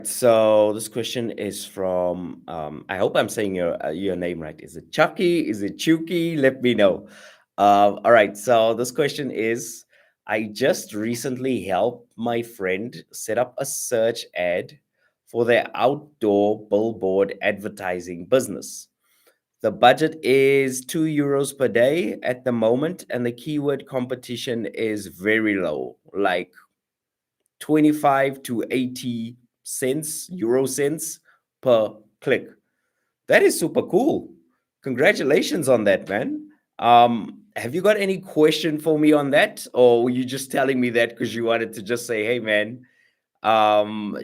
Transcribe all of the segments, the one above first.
So this question is from, I hope I'm saying your name right. Is it Chucky? Is it Chucky? Let me know. All right. So this question is, I just recently helped my friend set up a search ad for their outdoor billboard advertising business. The budget is €2 per day at the moment, and the keyword competition is very low, like 25 to 80 cents, euro cents per click. That is super cool. Congratulations on that, man. Have you got any question for me on that? Or were you just telling me that because you wanted to just say, hey, man,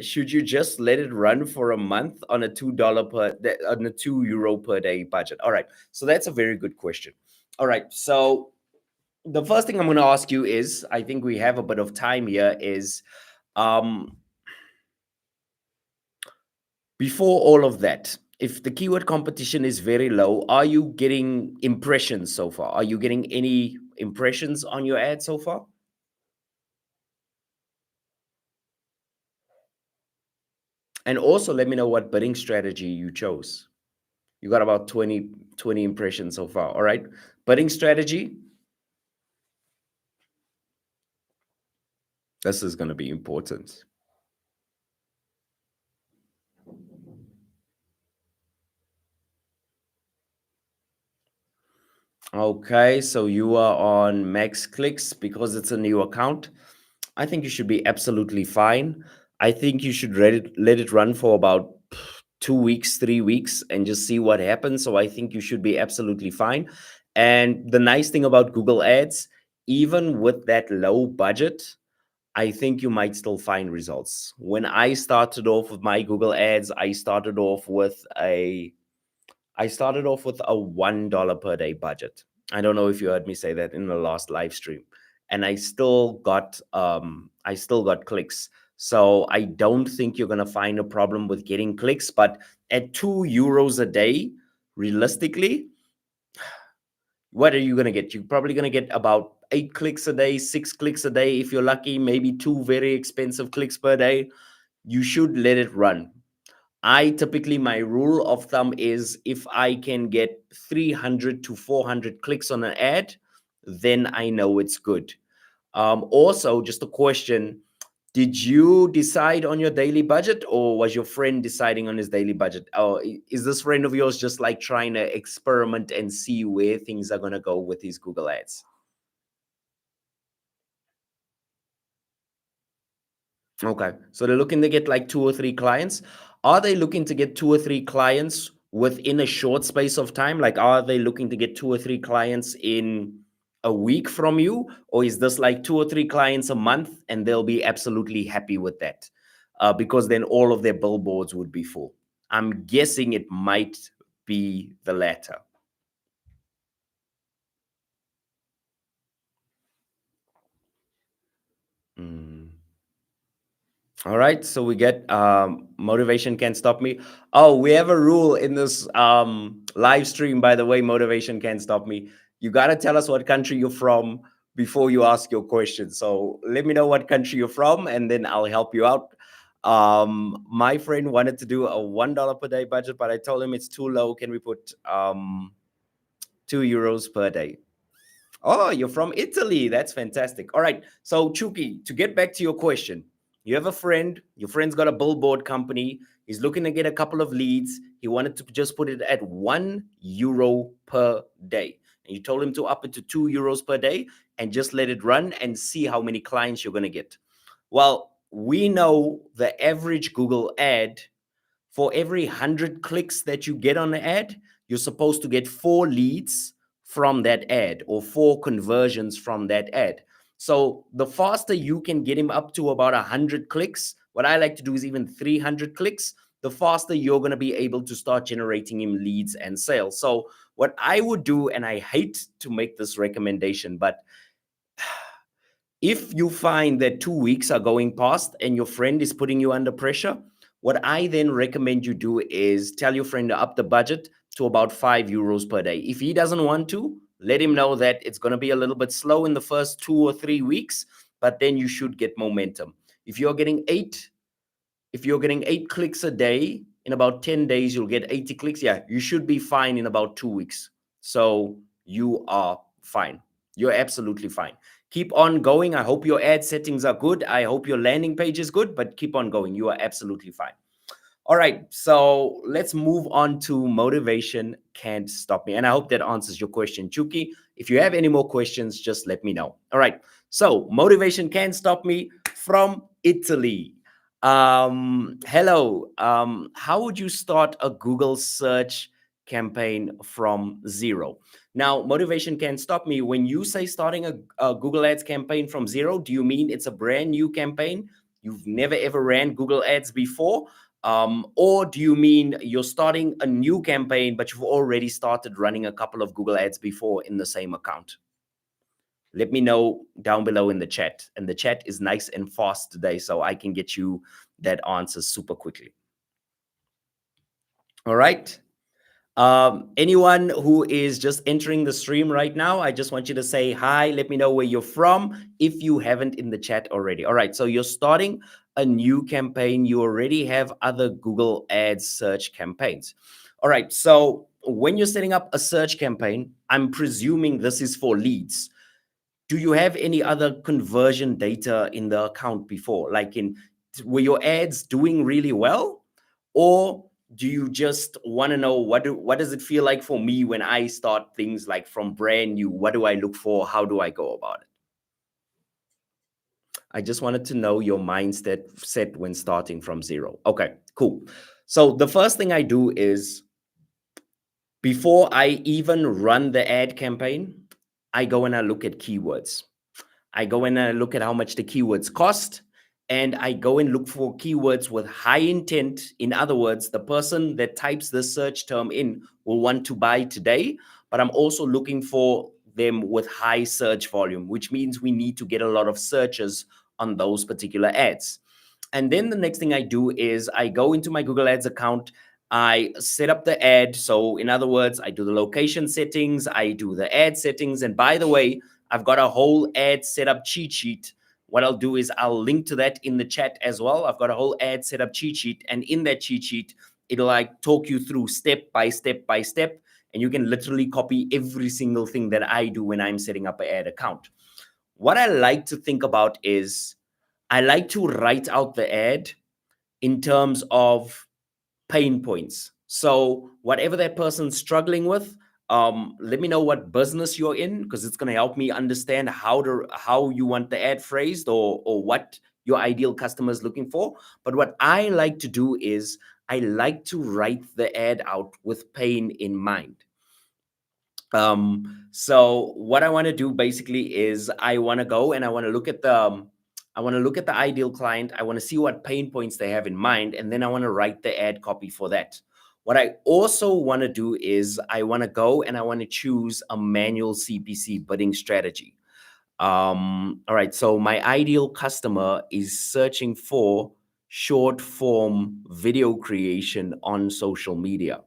should you just let it run for a month on a on a €2 per day budget? All right. So that's a very good question. All right. So the first thing I'm going to ask you is, I think we have a bit of time here, is um, before all of that, if the keyword competition is very low, are you getting impressions so far? Are you getting any impressions on your ad so far? And also let me know what bidding strategy you chose. You got about 20 impressions so far. All right. Bidding strategy, this is going to be important. Okay, so you are on max clicks because it's a new account. I think you should be absolutely fine. I think you should let it run for about 2 weeks, 3 weeks, and just see what happens. So I think you should be absolutely fine. And the nice thing about Google Ads, even with that low budget, I think you might still find results. When I started off with my Google Ads, I started off with a $1 per day budget. I don't know if you heard me say that in the last live stream. And I still got clicks. So I don't think you're gonna find a problem with getting clicks, but at €2 a day, realistically, what are you gonna get? You're probably gonna get about 8 clicks a day, 6 clicks a day if you're lucky, maybe two very expensive clicks per day. You should let it run. I typically, my rule of thumb is if I can get 300 to 400 clicks on an ad, then I know it's good. Also, just a question, did you decide on your daily budget or was your friend deciding on his daily budget? Or is this friend of yours just like trying to experiment and see where things are going to go with these Google ads? Okay. So they're looking to get like two or three clients. Are they looking to get two or three clients within a short space of time? Like, are they looking to get two or three clients in a week from you? Or is this like two or three clients a month and they'll be absolutely happy with that? Because then all of their billboards would be full. I'm guessing it might be the latter. Mm. All right, so we get motivation can't stop me. Oh, we have a rule in this live stream, by the way. Motivation can't stop me. You got to tell us what country you're from before you ask your question. So let me know what country you're from, and then I'll help you out. My friend wanted to do a $1 per day budget, but I told him it's too low. Can we put €2 per day? Oh, you're from Italy. That's fantastic. All right. So, Chuki, to get back to your question, you have a friend, your friend's got a billboard company. He's looking to get a couple of leads. He wanted to just put it at €1 per day. And you told him to up it to €2 per day and just let it run and see how many clients you're going to get. Well, we know the average Google ad, for every 100 clicks that you get on the ad, you're supposed to get 4 leads from that ad or 4 conversions from that ad. So the faster you can get him up to about 100 clicks, what I like to do is even 300 clicks, the faster you're going to be able to start generating him leads and sales. So what I would do, and I hate to make this recommendation, but if you find that 2 weeks are going past and your friend is putting you under pressure, what I then recommend you do is tell your friend to up the budget to about €5 per day. If he doesn't want to, let him know that it's going to be a little bit slow in the first 2 or 3 weeks, but then you should get momentum. If you're getting 8 If you're getting 8 clicks a day, in about 10 days, you'll get 80 clicks. Yeah, you should be fine in about 2 weeks. So you are fine. You're absolutely fine. Keep on going. I hope your ad settings are good. I hope your landing page is good, but keep on going. You are absolutely fine. All right, so let's move on to motivation can't stop me. And I hope that answers your question, Chuki. If you have any more questions, just let me know. All right, so motivation can't stop me from Italy. Hello, how would you start a Google search campaign from zero? Now, motivation can't stop me. When you say starting a Google Ads campaign from zero, do you mean it's a brand new campaign? You've never ever ran Google Ads before? Or do you mean you're starting a new campaign, but you've already started running a couple of Google Ads before in the same account? Let me know down below in the chat. And the chat is nice and fast today, so I can get you that answer super quickly. All right. Anyone who is just entering the stream right now, I just want you to say hi. Let me know where you're from if you haven't in the chat already. All right, so you're starting a new campaign. You already have other Google Ads search campaigns. All right, so when you're setting up a search campaign, I'm presuming this is for leads. Do you have any other conversion data in the account before? Like were your ads doing really well? Or do you just want to know what does it feel like for me when I start things like from brand new? What do I look for? How do I go about it? I just wanted to know your mindset set when starting from zero. Okay, cool. So the first thing I do is before I even run the ad campaign, I go and I look at keywords. I go and I look at how much the keywords cost, and I go and look for keywords with high intent. In other words, the person that types the search term in will want to buy today, but I'm also looking for them with high search volume, which means we need to get a lot of searches on those particular ads. And then the next thing I do is I go into my Google Ads account. I set up the ad. So, in other words, I do the location settings, I do the ad settings. And by the way, I've got a whole ad setup cheat sheet. What I'll do is I'll link to that in the chat as well. I've got a whole ad setup cheat sheet. And in that cheat sheet, it'll like talk you through step by step by step. And you can literally copy every single thing that I do when I'm setting up an ad account. What I like to think about is I like to write out the ad in terms of pain points. So whatever that person's struggling with, let me know what business you're in, because it's going to help me understand how you want the ad phrased, or what your ideal customer is looking for. But what I like to do is I like to write the ad out with pain in mind. So what I want to do basically is I want to go and I want to look at the ideal client. I want to see what pain points they have in mind, and then I want to write the ad copy for that. What I also want to do is I want to go and I want to choose a manual CPC bidding strategy. All right, so my ideal customer is searching for short form video creation on social media.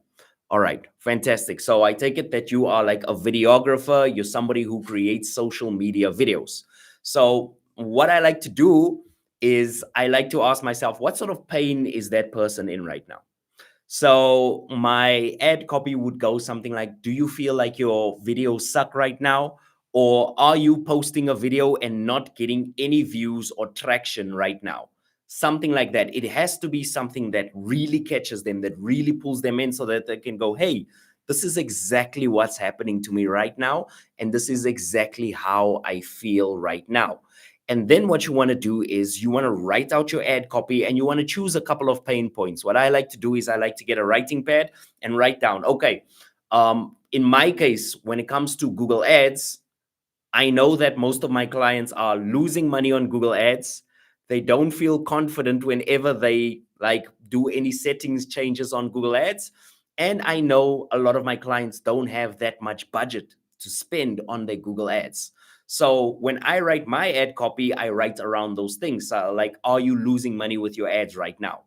All right, fantastic. So I take it that you are like a videographer, you're somebody who creates social media videos. So what I like to do is I like to ask myself, what sort of pain is that person in right now? So my ad copy would go something like, do you feel like your videos suck right now? Or are you posting a video and not getting any views or traction right now? Something like that. It has to be something that really catches them, that really pulls them in, so that they can go, hey, this is exactly what's happening to me right now. And this is exactly how I feel right now. And then what you want to do is you want to write out your ad copy and you want to choose a couple of pain points. What I like to do is I like to get a writing pad and write down, okay, in my case, when it comes to Google Ads, I know that most of my clients are losing money on Google Ads. They don't feel confident whenever they like do any settings changes on Google Ads. And I know a lot of my clients don't have that much budget to spend on their Google Ads. So when I write my ad copy, I write around those things. Like, are you losing money with your ads right now?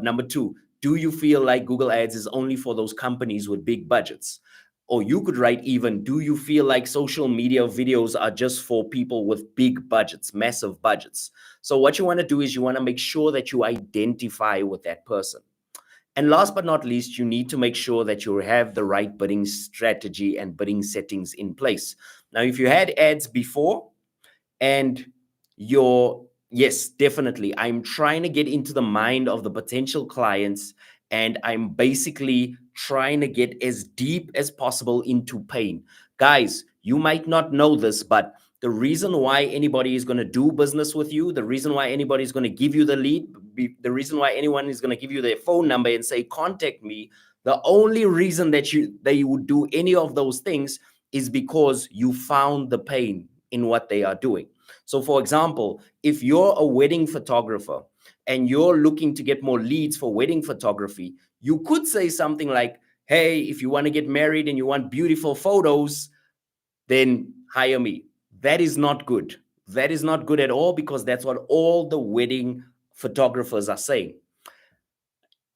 Number two, do you feel like Google Ads is only for those companies with big budgets? Or you could write even, do you feel like social media videos are just for people with big budgets, massive budgets? So what you want to do is you want to make sure that you identify with that person. And last but not least, you need to make sure that you have the right bidding strategy and bidding settings in place. Now, if you had ads before, and you're, yes, definitely, I'm trying to get into the mind of the potential clients, and I'm basically trying to get as deep as possible into pain. Guys, you might not know this, but the reason why anybody is going to do business with you, the reason why anybody is going to give you the lead, the reason why anyone is going to give you their phone number and say contact me, the only reason that they would do any of those things is because you found the pain in what they are doing. So, for example, if you're a wedding photographer and you're looking to get more leads for wedding photography, you could say something like, hey, if you want to get married and you want beautiful photos, then hire me. That is not good. That is not good at all, because that's what all the wedding photographers are saying.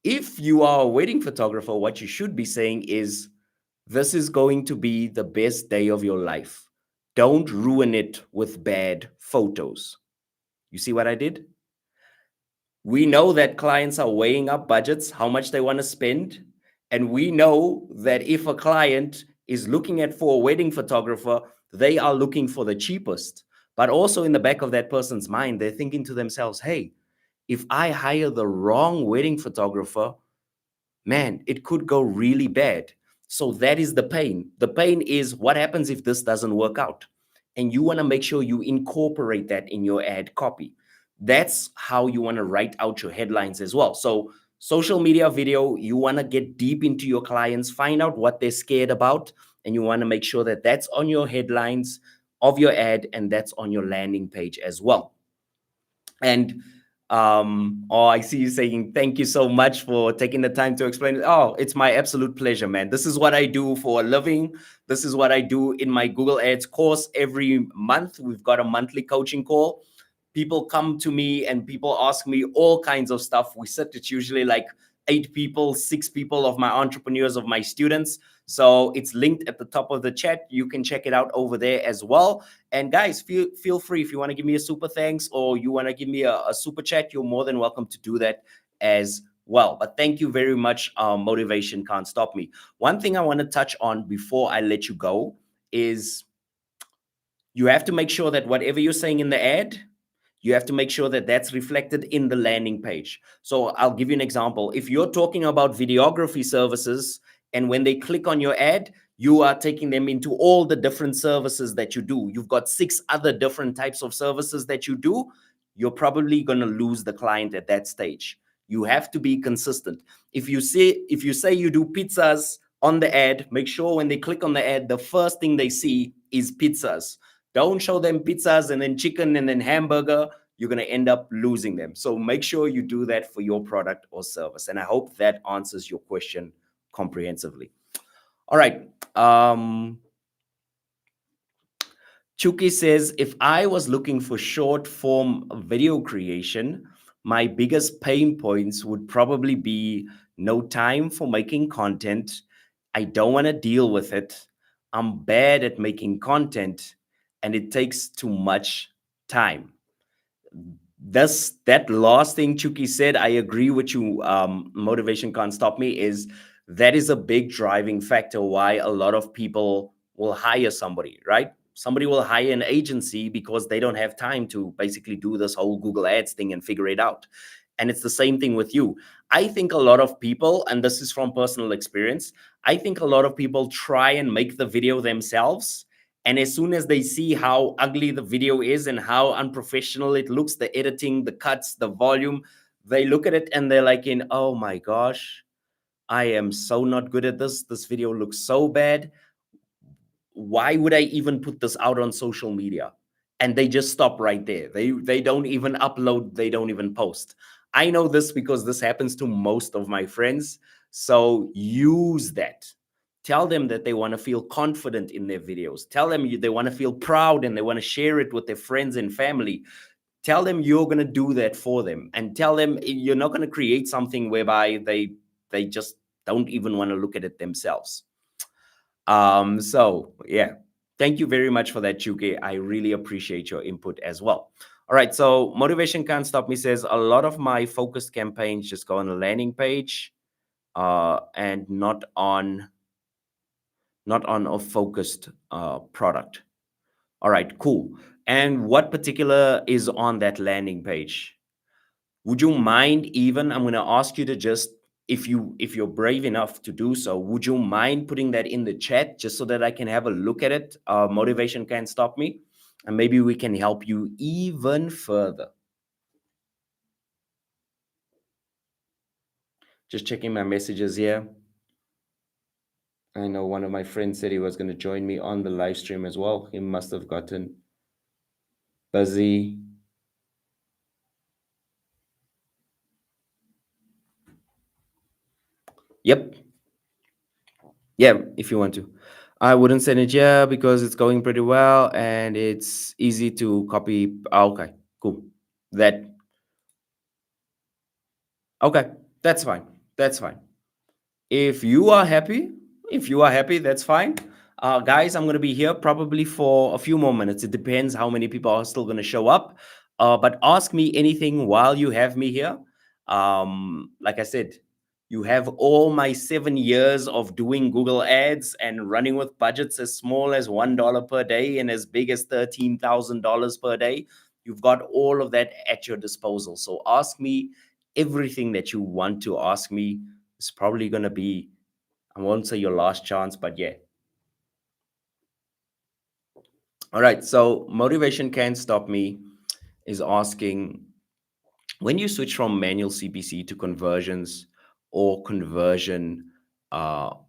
If you are a wedding photographer, what you should be saying is, this is going to be the best day of your life. Don't ruin it with bad photos. You see what I did? We know that clients are weighing up budgets, how much they want to spend. And we know that if a client is looking at for a wedding photographer, they are looking for the cheapest. But also in the back of that person's mind, they're thinking to themselves, hey, if I hire the wrong wedding photographer, man, it could go really bad. So that is the pain. The pain is, what happens if this doesn't work out? And you want to make sure you incorporate that in your ad copy. That's how you want to write out your headlines as well. So, social media video, you want to get deep into your clients, find out what they're scared about, and you want to make sure that that's on your headlines of your ad and that's on your landing page as well. And oh, I see you saying thank you so much for taking the time to explain it. Oh, it's my absolute pleasure, man. This is what I do for a living. This is what I do in my Google Ads course every month. We've got a monthly coaching call. People come to me and people ask me all kinds of stuff. We sit, it's usually like 8 people, 6 people of my entrepreneurs, of my students. So it's linked at the top of the chat. You can check it out over there as well. And guys, feel free, if you want to give me a super thanks or you want to give me a super chat, you're more than welcome to do that as well. But thank you very much. Motivation can't stop me. One thing I want to touch on before I let you go is, you have to make sure that whatever you're saying in the ad, you have to make sure that that's reflected in the landing page. So I'll give you an example. If you're talking about videography services, and when they click on your ad, you are taking them into all the different services that you do. You've got 6 other different types of services that you do. You're probably going to lose the client at that stage. You have to be consistent. If you say you do pizzas on the ad, make sure when they click on the ad, the first thing they see is pizzas. Don't show them pizzas and then chicken and then hamburger. You're going to end up losing them. So make sure you do that for your product or service. And I hope that answers your question comprehensively. All right. Chuki says, if I was looking for short form video creation, my biggest pain points would probably be no time for making content. I don't want to deal with it. I'm bad at making content and it takes too much time. That last thing Chuki said, I agree with you. Motivation can't stop me. That is a big driving factor why a lot of people will hire somebody, right? Somebody will hire an agency because they don't have time to basically do this whole Google Ads thing and figure it out. And it's the same thing with you. I think a lot of people, and this is from personal experience, I think a lot of people try and make the video themselves. And as soon as they see how ugly the video is and how unprofessional it looks, the editing, the cuts, the volume, they look at it and they're like, oh my gosh, I am so not good at this. This video looks so bad. Why would I even put this out on social media? And they just stop right there. They don't even upload, they don't even post. I know this because this happens to most of my friends. So use that. Tell them that they want to feel confident in their videos. Tell them they want to feel proud and they want to share it with their friends and family. Tell them you're going to do that for them, and tell them you're not going to create something whereby they just don't even want to look at it themselves. So yeah, thank you very much for that, Chuke. I really appreciate your input as well. All right, so Motivation Can't Stop Me says a lot of my focused campaigns just go on a landing page, and not on a focused product. All right, cool. And what particular is on that landing page? Would you mind, even I'm going to ask you to just, if you're brave enough to do so, would you mind putting that in the chat just so that I can have a look at it? Motivation Can't Stop Me, and maybe we can help you even further. Just checking my messages here. I know one of my friends said he was going to join me on the live stream as well. He must have gotten busy. Yep. Yeah, if you want to. I wouldn't send it here because it's going pretty well and it's easy to copy. Okay, cool. That Okay, that's fine. That's fine. If you are happy, that's fine. Guys, I'm going to be here probably for a few more minutes. It depends how many people are still going to show up. But ask me anything while you have me here. Like I said, you have all my 7 years of doing Google ads and running with budgets as small as $1 per day and as big as $13,000 per day. You've got all of that at your disposal. So ask me everything that you want to ask me. It's probably going to be, I won't say your last chance, but yeah. All right. So Motivation Can't Stop Me is asking, when you switch from manual CPC to conversions or conversion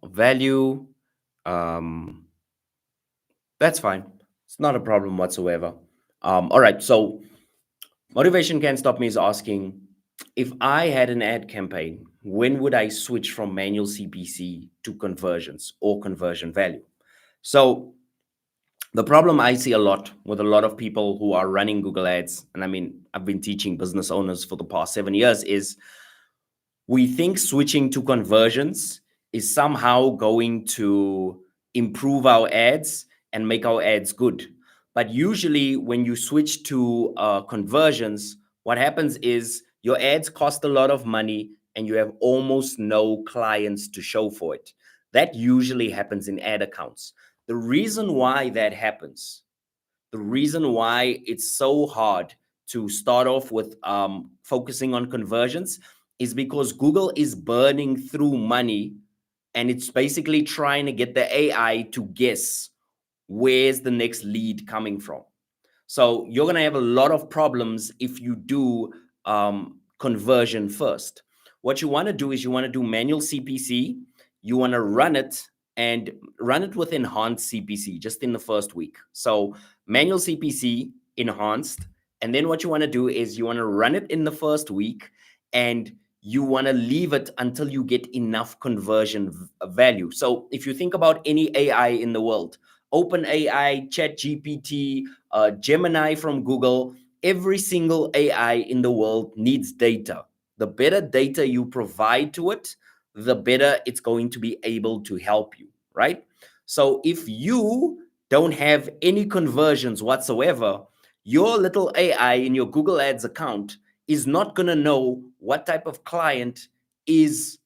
value, um, that's fine. It's not a problem whatsoever. All right. So Motivation Can't Stop Me is asking, if I had an ad campaign, when would I switch from manual CPC to conversions or conversion value? So the problem I see a lot with a lot of people who are running Google ads, and I mean, I've been teaching business owners for the past 7 years, is we think switching to conversions is somehow going to improve our ads and make our ads good. But usually, when you switch to conversions, what happens is your ads cost a lot of money and you have almost no clients to show for it. That usually happens in ad accounts. The reason why that happens, the reason why it's so hard to start off with focusing on conversions is because Google is burning through money and it's basically trying to get the AI to guess where's the next lead coming from. So you're going to have a lot of problems if you do conversion first. What you want to do is you want to do manual CPC. You want to run it and run it with enhanced CPC just in the first week. So manual CPC, enhanced. And then what you want to do is you want to run it in the first week and you want to leave it until you get enough conversion value. So if you think about any AI in the world, OpenAI, ChatGPT, Gemini from Google, every single AI in the world needs data. The better data you provide to it, the better it's going to be able to help you, right? So if you don't have any conversions whatsoever, your little AI in your Google Ads account is not going to know what type of client is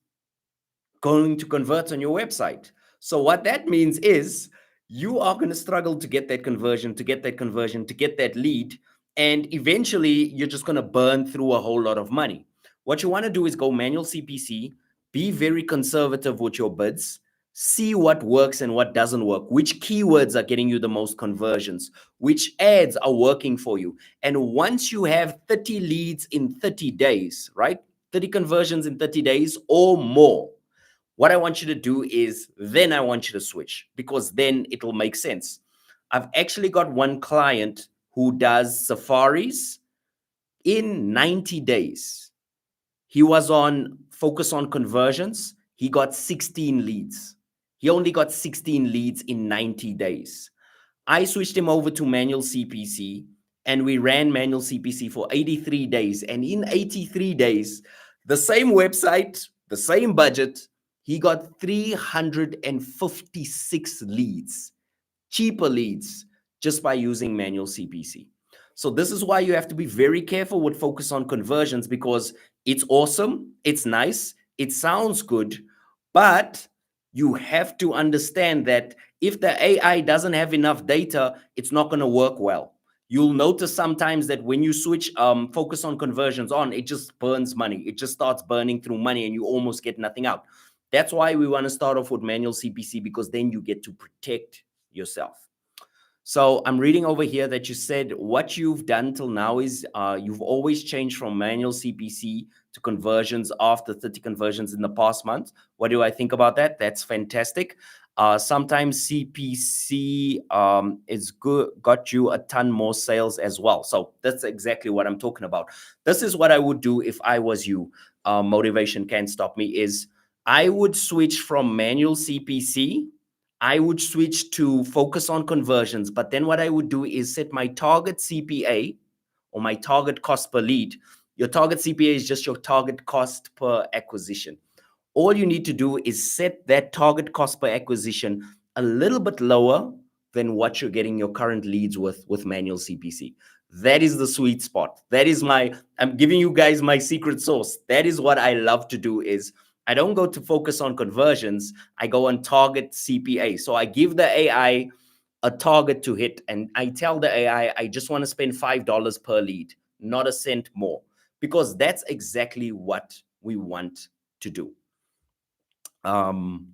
going to convert on your website. So what that means is you are going to struggle to get that conversion, to get that conversion, to get that lead. And eventually you're just going to burn through a whole lot of money. What you want to do is go manual CPC, be very conservative with your bids, see what works and what doesn't work, which keywords are getting you the most conversions, which ads are working for you. And once you have 30 leads in 30 days, right? 30 conversions in 30 days or more, what I want you to do is then I want you to switch, because then it'll make sense. I've actually got one client who does safaris in 90 days. He was on focus on conversions. He got 16 leads. He only got 16 leads in 90 days. I switched him over to manual CPC and we ran manual CPC for 83 days. And in 83 days, the same website, the same budget, He got 356 leads, cheaper leads, just by using manual CPC. So this is why you have to be very careful with focus on conversions, because it's awesome, it's nice, it sounds good, but you have to understand that if the AI doesn't have enough data, it's not going to work well. You'll notice sometimes that when you switch focus on conversions on, it just burns money. It just starts burning through money and you almost get nothing out. That's why we want to start off with manual CPC, because then you get to protect yourself. So I'm reading over here that you said what you've done till now is you've always changed from manual CPC to conversions after 30 conversions in the past month. What do I think about that? That's fantastic. Sometimes CPC is good, got you a ton more sales as well. So that's exactly what I'm talking about. This is what I would do if I was you. Motivation Can't Stop Me is I would switch from manual CPC. I would switch to focus on conversions, but then what I would do is set my target CPA or my target cost per lead. Your target CPA is just your target cost per acquisition. All you need to do is set that target cost per acquisition a little bit lower than what you're getting your current leads with manual CPC. That is the sweet spot. That is I'm giving you guys my secret sauce. That is what I love to do is I don't go to focus on conversions. I go on target CPA. So I give the AI a target to hit and I tell the AI, I just want to spend $5 per lead, not a cent more, because that's exactly what we want to do. Um,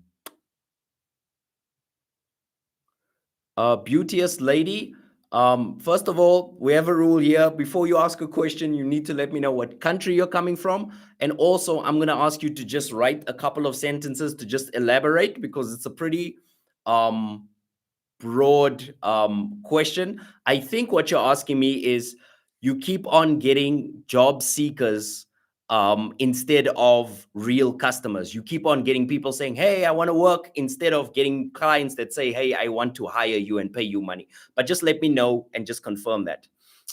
Beauteous lady. First of all, we have a rule here. Before you ask a question, you need to let me know what country you're coming from. And also, I'm going to ask you to just write a couple of sentences to just elaborate, because it's a pretty broad question. I think what you're asking me is you keep on getting job seekers instead of real customers. You keep on getting people saying, hey, I want to work, instead of getting clients that say, hey, I want to hire you and pay you money. But just let me know and just confirm that.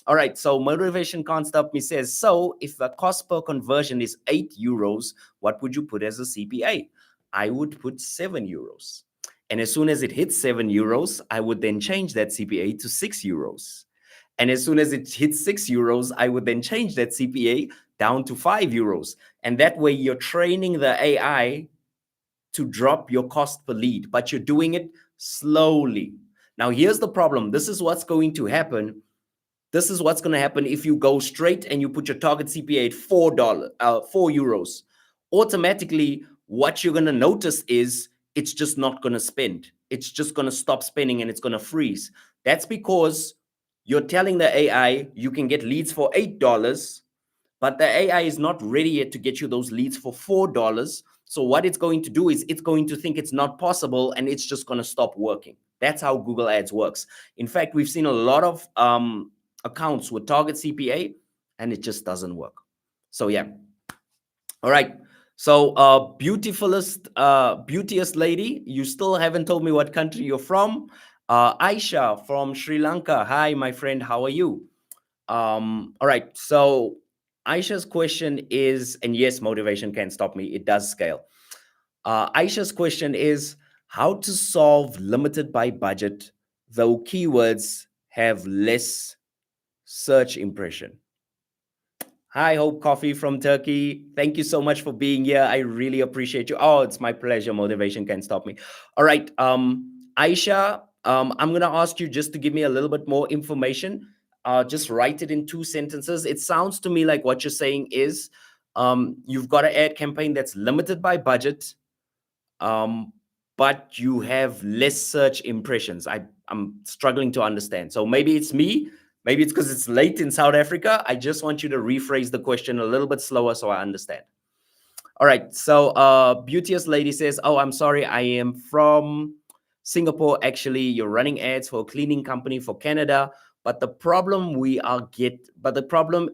All right, so Motivation Can't Stop Me says, so if the cost per conversion is €8, what would you put as a CPA? I would put €7. And as soon as it hits €7, I would then change that CPA to €6. And as soon as it hits €6, I would then change that CPA down to €5. And that way you're training the AI to drop your cost per lead, but you're doing it slowly. Now, here's the problem. This is what's going to happen. This is what's going to happen if you go straight and you put your target CPA at €4. Automatically, what you're going to notice is it's just not going to spend. It's just going to stop spending and it's going to freeze. That's because you're telling the AI you can get leads for $8, but the AI is not ready yet to get you those leads for $4. So what it's going to do is it's going to think it's not possible and it's just going to stop working. That's how Google Ads works. In fact, we've seen a lot of accounts with target CPA and it just doesn't work. So yeah. All right. So beauteous lady, you still haven't told me what country you're from. Aisha from Sri Lanka. Hi, my friend. How are you? All right. So Aisha's question is, and yes, motivation can stop me. It does scale. Aisha's question is how to solve limited by budget, though keywords have less search impression. Hi, Hope Coffee from Turkey. Thank you so much for being here. I really appreciate you. Oh, it's my pleasure. Motivation can't stop me. All right. Aisha, I'm going to ask you just to give me a little bit more information. Just write it in 2 sentences. It sounds to me like what you're saying is you've got an ad campaign that's limited by budget, but you have less search impressions. I'm struggling to understand. So maybe it's me. Maybe it's because it's late in South Africa. I just want you to rephrase the question a little bit slower so I understand. All right. So beauteous lady says, oh, I'm sorry. I am from Singapore. Actually, you're running ads for a cleaning company for Canada. But the problem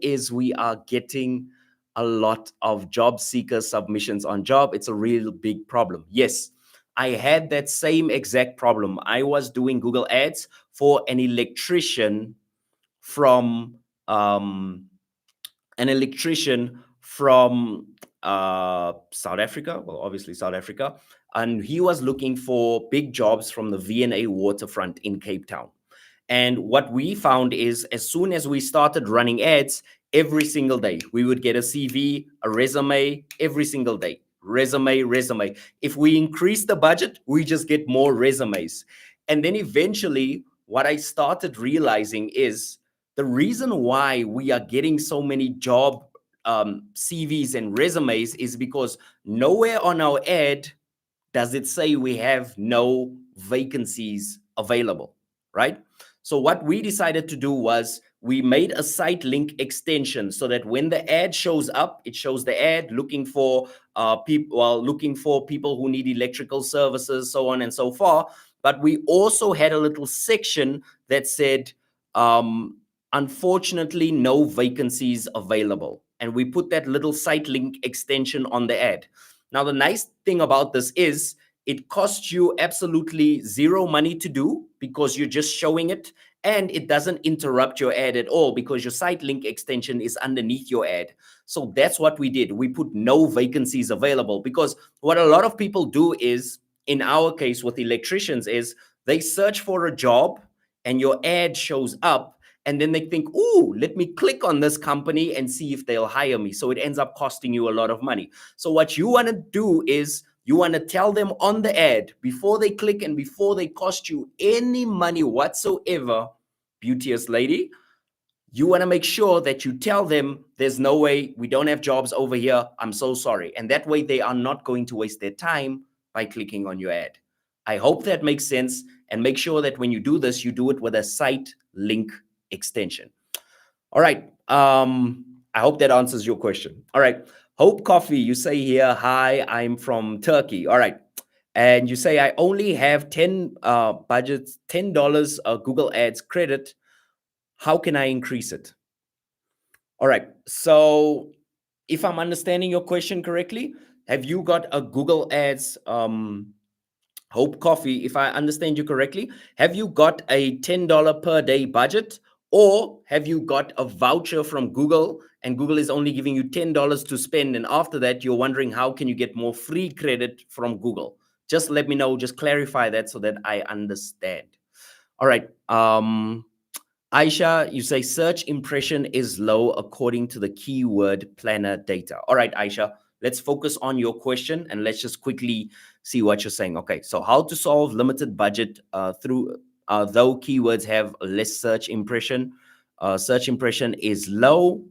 is we are getting a lot of job seeker submissions on job. It's a real big problem. Yes, I had that same exact problem. I was doing Google Ads for an electrician from South Africa, well, obviously South Africa, and he was looking for big jobs from the V&A waterfront in Cape Town. And what we found is as soon as we started running ads every single day, we would get a CV, a resume every single day. Resume. If we increase the budget, we just get more resumes. And then eventually, what I started realizing is the reason why we are getting so many job CVs and resumes is because nowhere on our ad does it say we have no vacancies available, right? So what we decided to do was we made a site link extension so that when the ad shows up, it shows the ad looking for people who need electrical services, so on and so forth. But we also had a little section that said, unfortunately, no vacancies available. And we put that little site link extension on the ad. Now, the nice thing about this is it costs you absolutely zero money to do because you're just showing it, and it doesn't interrupt your ad at all because your site link extension is underneath your ad. So that's what we did. We put no vacancies available because what a lot of people do is, in our case with electricians, is they search for a job and your ad shows up. And then they think, ooh, let me click on this company and see if they'll hire me. So it ends up costing you a lot of money. So what you want to do is you want to tell them on the ad before they click and before they cost you any money whatsoever, beauteous lady, you want to make sure that you tell them there's no way, we don't have jobs over here. I'm so sorry. And that way they are not going to waste their time by clicking on your ad. I hope that makes sense. And make sure that when you do this, you do it with a site link extension. All right. I hope that answers your question. All right. Hope Coffee, you say here, hi, I'm from Turkey. All right. And you say, I only have 10 budgets, $10 Google Ads credit. How can I increase it? All right. So if I'm understanding your question correctly, have you got a Google Ads Hope Coffee, if I understand you correctly, have you got a $10 per day budget, or have you got a voucher from Google and Google is only giving you $10 to spend, and after that you're wondering how can you get more free credit from Google? Just let me know, just clarify that so that I understand. All right. Aisha, you say search impression is low according to the keyword planner data. All right, Aisha, let's focus on your question and let's just quickly see what you're saying. Okay, so how to solve limited budget through though keywords have less search impression. Search impression is low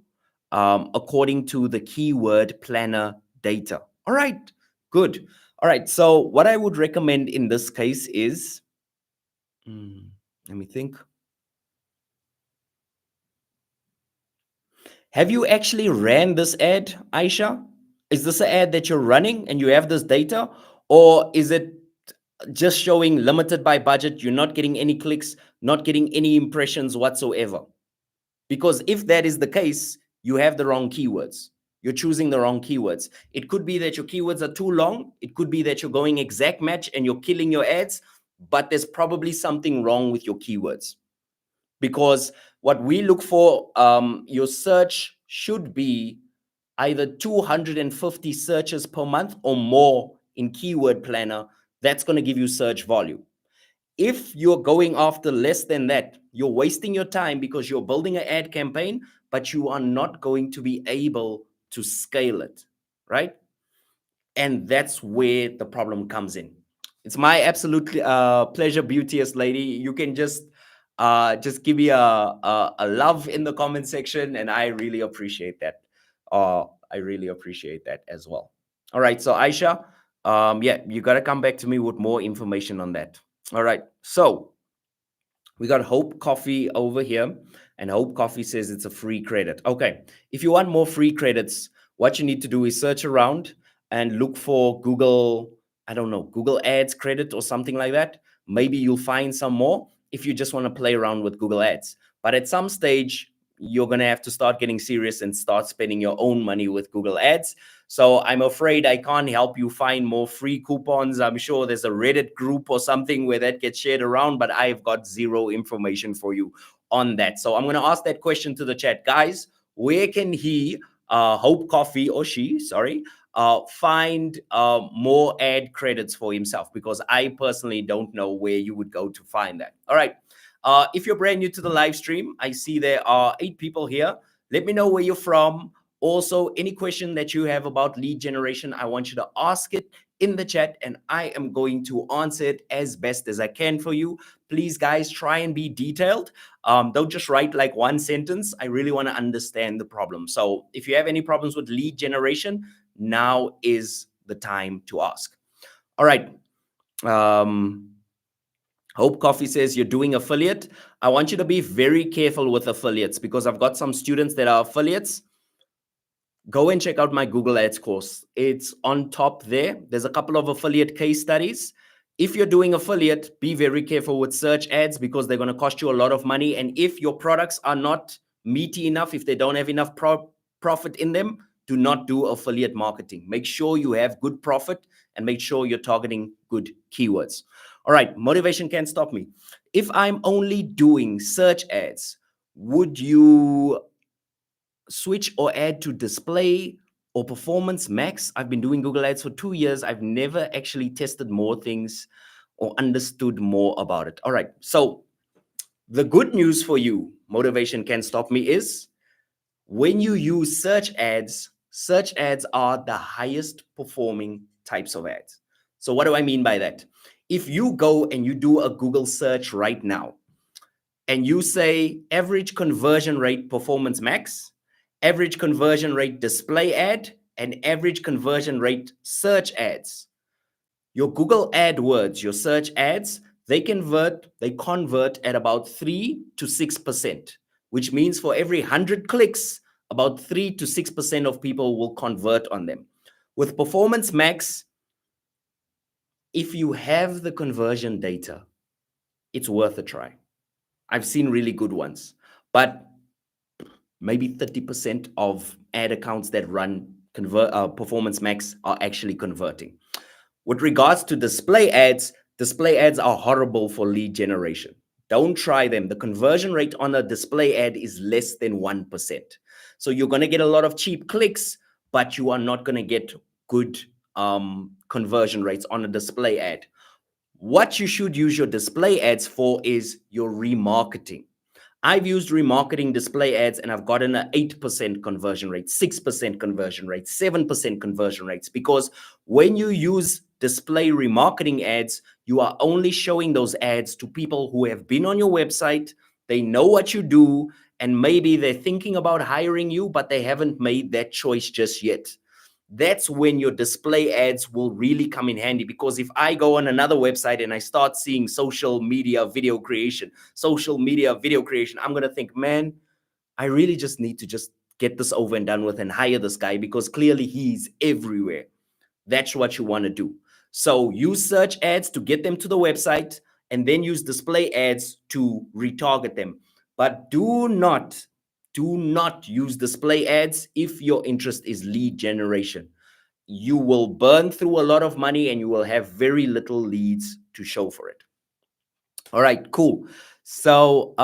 according to the keyword planner data. All right, good. All right, so what I would recommend in this case is, let me think. Have you actually ran this ad, Aisha? Is this an ad that you're running and you have this data? Or is it just showing limited by budget? You're not getting any clicks, not getting any impressions whatsoever. Because if that is the case, you have the wrong keywords. You're choosing the wrong keywords. It could be that your keywords are too long. It could be that you're going exact match and you're killing your ads, but there's probably something wrong with your keywords. Because what we look for, your search should be either 250 searches per month or more in keyword planner. That's going to give you search volume. If you're going after less than that, you're wasting your time because you're building an ad campaign, but you are not going to be able to scale it, right? And that's where the problem comes in. It's my absolute pleasure, beauteous lady. You can just give me a love in the comment section, and I really appreciate that. I really appreciate that as well. All right, so Aisha, yeah, you got to come back to me with more information on that. All right, so we got Hope Coffee over here, and Hope Coffee says it's a free credit. Okay, if you want more free credits, what you need to do is search around and look for Google, I don't know, Google Ads credit or something like that. Maybe you'll find some more if you just want to play around with Google Ads. But at some stage, you're going to have to start getting serious and start spending your own money with Google Ads. So I'm afraid I can't help you find more free coupons. I'm sure there's a Reddit group or something where that gets shared around, but I've got zero information for you on that. So I'm going to ask that question to the chat. Guys, where can he, Hope Coffee, or she, sorry, find more ad credits for himself, because I personally don't know where you would go to find that. All right. If you're brand new to the live stream, I see there are 8 people here. Let me know where you're from. Also, any question that you have about lead generation, I want you to ask it in the chat, and I am going to answer it as best as I can for you. Please, guys, try and be detailed. Don't just write like one sentence. I really want to understand the problem. So if you have any problems with lead generation, now is the time to ask. All right. Hope Coffee says you're doing affiliate. I want you to be very careful with affiliates, because I've got some students that are affiliates. Go and check out my Google Ads course. It's on top there. There's a couple of affiliate case studies. If you're doing affiliate, be very careful with search ads, because they're going to cost you a lot of money. And if your products are not meaty enough, if they don't have enough profit in them, do not do affiliate marketing. Make sure you have good profit, and make sure you're targeting good keywords. All right, motivation can't stop me. If I'm only doing search ads, would you switch or add to display or performance max? I've been doing Google Ads for 2 years. I've never actually tested more things or understood more about it. All right. So the good news for you, motivation can't stop me, is when you use search ads are the highest performing types of ads. So what do I mean by that? If you go and you do a Google search right now, and you say average conversion rate performance max, average conversion rate display ad, and average conversion rate search ads, your Google AdWords, your search ads, they convert at about 3 to 6%, which means for every 100 clicks, about 3 to 6% of people will convert on them. With Performance Max, if you have the conversion data, it's worth a try. I've seen really good ones, but maybe 30% of ad accounts that run Performance Max are actually converting. With regards to display ads are horrible for lead generation. Don't try them. The conversion rate on a display ad is less than 1%. So you're going to get a lot of cheap clicks, but you are not going to get good conversion rates on a display ad. What you should use your display ads for is your remarketing. I've used remarketing display ads, and I've gotten an 8% conversion rate, 6% conversion rate, 7% conversion rates, because when you use display remarketing ads, you are only showing those ads to people who have been on your website, they know what you do, and maybe they're thinking about hiring you, but they haven't made that choice just yet. That's when your display ads will really come in handy, because if I go on another website and I start seeing social media video creation, I'm going to think, man, I really just need to just get this over and done with and hire this guy, because clearly he's everywhere. That's what you want to do. So use search ads to get them to the website, and then use display ads to retarget them. But do not use display ads if your interest is lead generation. You will burn through a lot of money, and you will have very little leads to show for it. All right, cool. So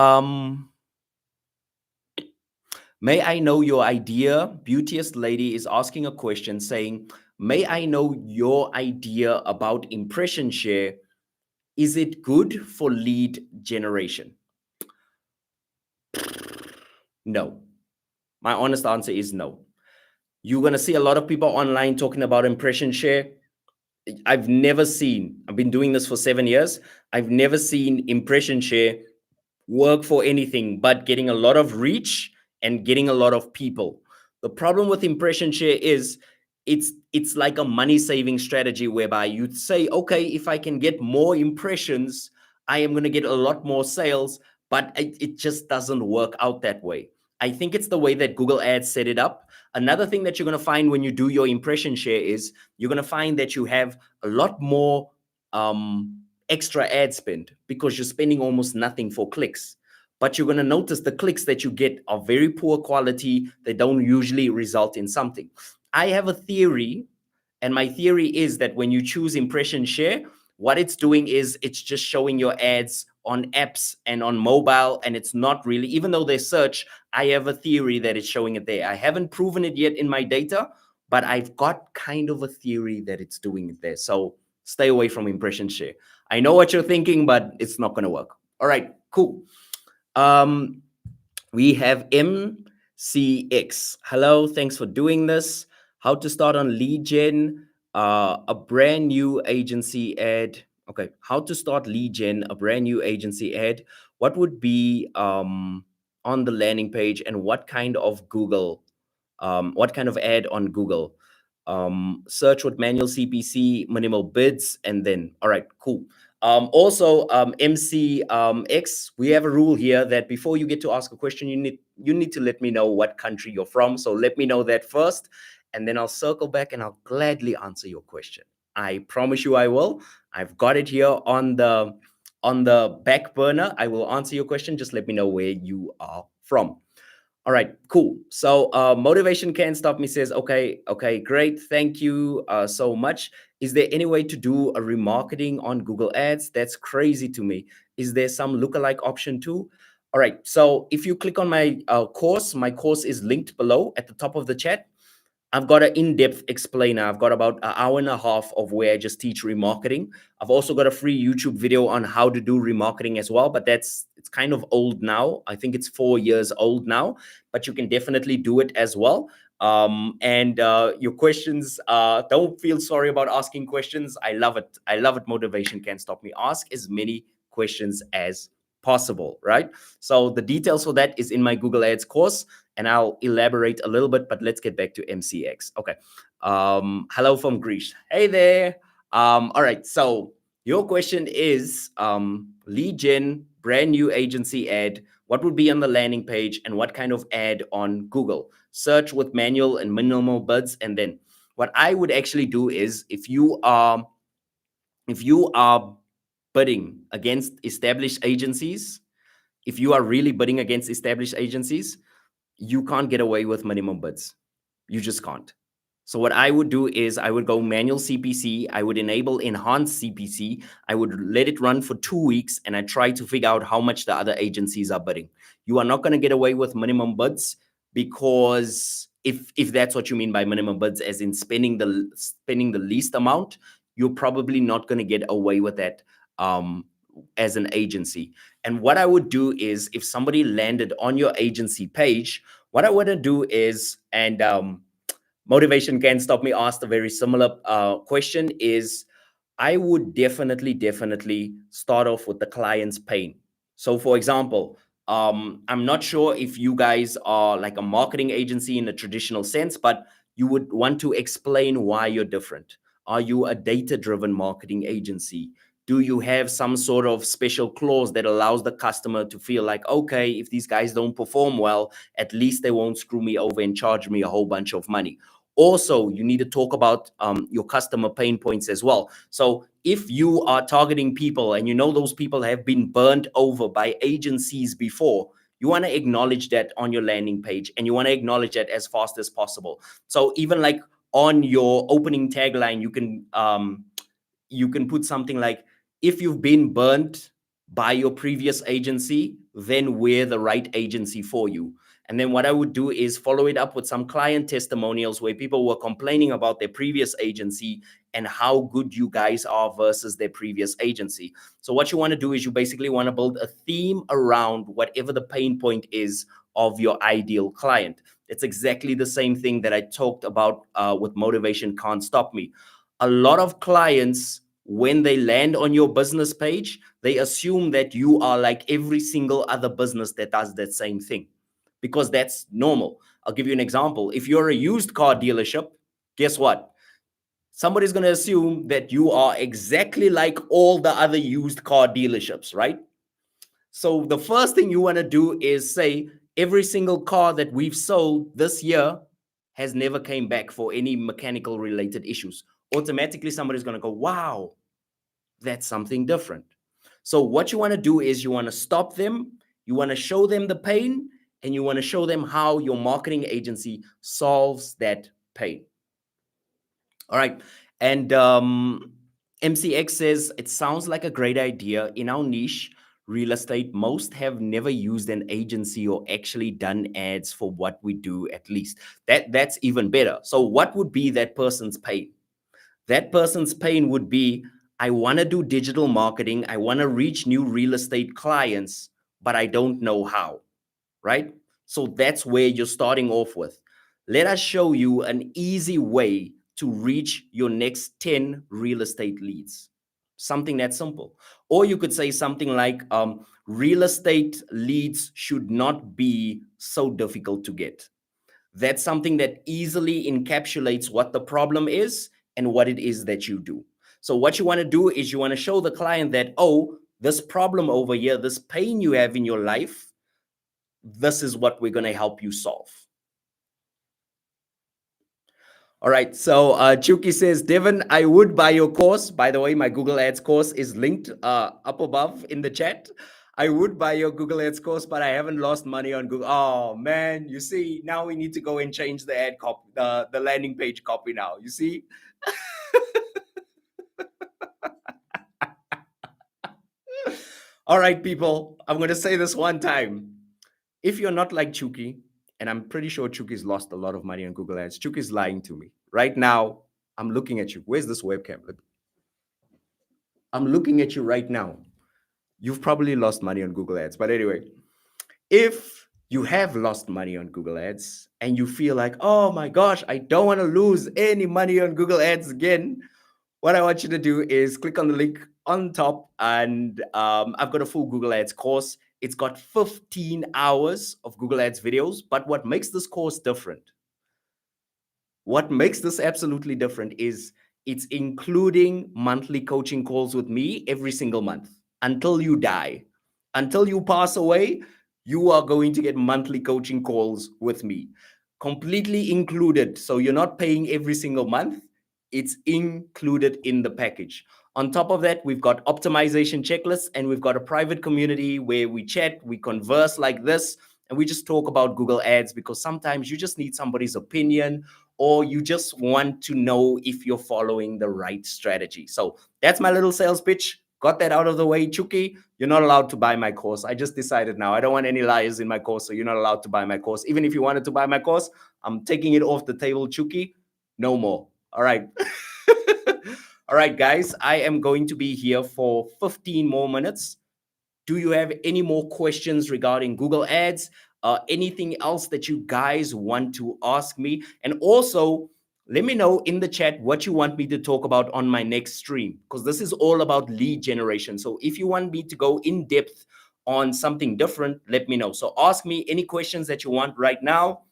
may I know your idea? Beauteous lady is asking a question saying, may I know your idea about impression share? Is it good for lead generation? No. My honest answer is no. You're going to see a lot of people online talking about impression share. I've been doing this for 7 years. I've never seen impression share work for anything but getting a lot of reach and getting a lot of people. The problem with impression share is it's like a money saving strategy, whereby you say, okay, if I can get more impressions, I am going to get a lot more sales, but it just doesn't work out that way. I think it's the way that Google Ads set it up. Another thing that you're going to find when you do your impression share is you're going to find that you have a lot more extra ad spend, because you're spending almost nothing for clicks. But you're going to notice the clicks that you get are very poor quality. They don't usually result in something. I have a theory, and my theory is that when you choose impression share, what it's doing is it's just showing your ads on apps and on mobile, and it's not really, even though they search, I have a theory that it's showing it there. I haven't proven it yet in my data, but I've got kind of a theory that it's doing it there. So stay away from impression share. I know what you're thinking, but it's not going to work. All right, cool. Um, we have MCX. Hello, thanks for doing this. How to start on lead gen, a brand new agency ad. Okay, how to start lead gen, a brand new agency ad. What would be on the landing page, and what kind of what kind of ad on Google? Search with manual CPC, minimal bids, and then, all right, cool. Also, MCX, we have a rule here that before you get to ask a question, you need to let me know what country you're from. So let me know that first, and then I'll circle back and I'll gladly answer your question. I promise you I will. I've got it here on the back burner. I will answer your question. Just let me know where you are from. All right, cool. So Motivation Can't Stop Me says, okay, great. Thank you so much. Is there any way to do a remarketing on Google Ads? That's crazy to me. Is there some lookalike option too? All right, so if you click on my course is linked below at the top of the chat. I've got an in-depth explainer. I've got about an hour and a half of where I just teach remarketing. I've also got a free YouTube video on how to do remarketing as well, but it's kind of old now. I think it's 4 years old now, but you can definitely do it as well. And your questions, don't feel sorry about asking questions. I love it. I love it. Motivation can't stop me. Ask as many questions as possible, right? So the details for that is in my Google Ads course, and I'll elaborate a little bit, but let's get back to MCX. Okay. Hello from Greece. Hey there. All right. So your question is lead gen, brand new agency ad. What would be on the landing page, and what kind of ad on Google? Search with manual and minimal bids. And then what I would actually do is if you are bidding against established agencies, if you are really bidding against established agencies, you can't get away with minimum bids. You just can't. So what I would do is I would go manual CPC. I would enable enhanced CPC. I would let it run for 2 weeks, and I try to figure out how much the other agencies are bidding. You are not going to get away with minimum bids, because if that's what you mean by minimum bids, as in spending the least amount, you're probably not going to get away with that as an agency. And what I would do is, if somebody landed on your agency page, what I want to do is, and Motivation Can't Stop Me asked a very similar question, is I would definitely start off with the client's pain. So, for example, I'm not sure if you guys are like a marketing agency in a traditional sense, but you would want to explain why you're different. Are you a data-driven marketing agency? Do you have some sort of special clause that allows the customer to feel like, okay, if these guys don't perform well, at least they won't screw me over and charge me a whole bunch of money? Also, you need to talk about your customer pain points as well. So if you are targeting people and you know those people have been burned over by agencies before, you want to acknowledge that on your landing page, and you want to acknowledge that as fast as possible. So even like on your opening tagline, you can put something like, if you've been burnt by your previous agency, then we're the right agency for you. And then what I would do is follow it up with some client testimonials where people were complaining about their previous agency and how good you guys are versus their previous agency. So what you want to do is you basically want to build a theme around whatever the pain point is of your ideal client. It's exactly the same thing that I talked about with Motivation Can't Stop Me. A lot of clients, when they land on your business page, they assume that you are like every single other business that does that same thing, because that's normal. I'll give you an example. If you're a used car dealership, guess what? Somebody's going to assume that you are exactly like all the other used car dealerships, right? So the first thing you want to do is say, every single car that we've sold this year has never came back for any mechanical related issues. Automatically, somebody's going to go, wow, that's something different. So what you want to do is you want to stop them, you want to show them the pain, and you want to show them how your marketing agency solves that pain. All right. And MCX says, it sounds like a great idea in our niche. real estate, most have never used an agency or actually done ads for what we do, at least. That's even better. So what would be that person's pain? That person's pain would be, I want to do digital marketing, I want to reach new real estate clients, but I don't know how, right? So that's where you're starting off with. Let us show you an easy way to reach your next 10 real estate leads. Something that simple. Or you could say something like, real estate leads should not be so difficult to get. That's something that easily encapsulates what the problem is and what it is that you do. So what you want to do is you want to show the client that, oh, this problem over here, this pain you have in your life, this is what we're going to help you solve. All right. So Chuki says, Devon, I would buy your course. By the way, my Google Ads course is linked up above in the chat. I would buy your Google Ads course, but I haven't lost money on Google. Oh man, you see, now we need to go and change the ad copy, the landing page copy now. You see? All right, people. I'm going to say this one time. If you're not like Chuki, and I'm pretty sure Chuki's lost a lot of money on Google Ads, Chuki's lying to me. Right now, I'm looking at you. Where's this webcam? I'm looking at you right now. You've probably lost money on Google Ads. But anyway, if you have lost money on Google Ads and you feel like, oh my gosh, I don't want to lose any money on Google Ads again, what I want you to do is click on the link on top, and I've got a full Google Ads course. It's got 15 hours of Google Ads videos. But what makes this course different, what makes this absolutely different, is it's including monthly coaching calls with me every single month until you die. Until you pass away, you are going to get monthly coaching calls with me, completely included. So you're not paying every single month, it's included in the package. On top of that, we've got optimization checklists, and we've got a private community where we chat, we converse like this, and we just talk about Google Ads, because sometimes you just need somebody's opinion, or you just want to know if you're following the right strategy. So that's my little sales pitch. Got that out of the way. Chuki, you're not allowed to buy my course. I just decided now. I don't want any liars in my course, so you're not allowed to buy my course. Even if you wanted to buy my course, I'm taking it off the table, Chuki. No more. All right. All right, guys. I am going to be here for 15 more minutes. Do you have any more questions regarding Google Ads? Anything else that you guys want to ask me? And also, let me know in the chat what you want me to talk about on my next stream, because this is all about lead generation. So if you want me to go in depth on something different, let me know. So ask me any questions that you want right now,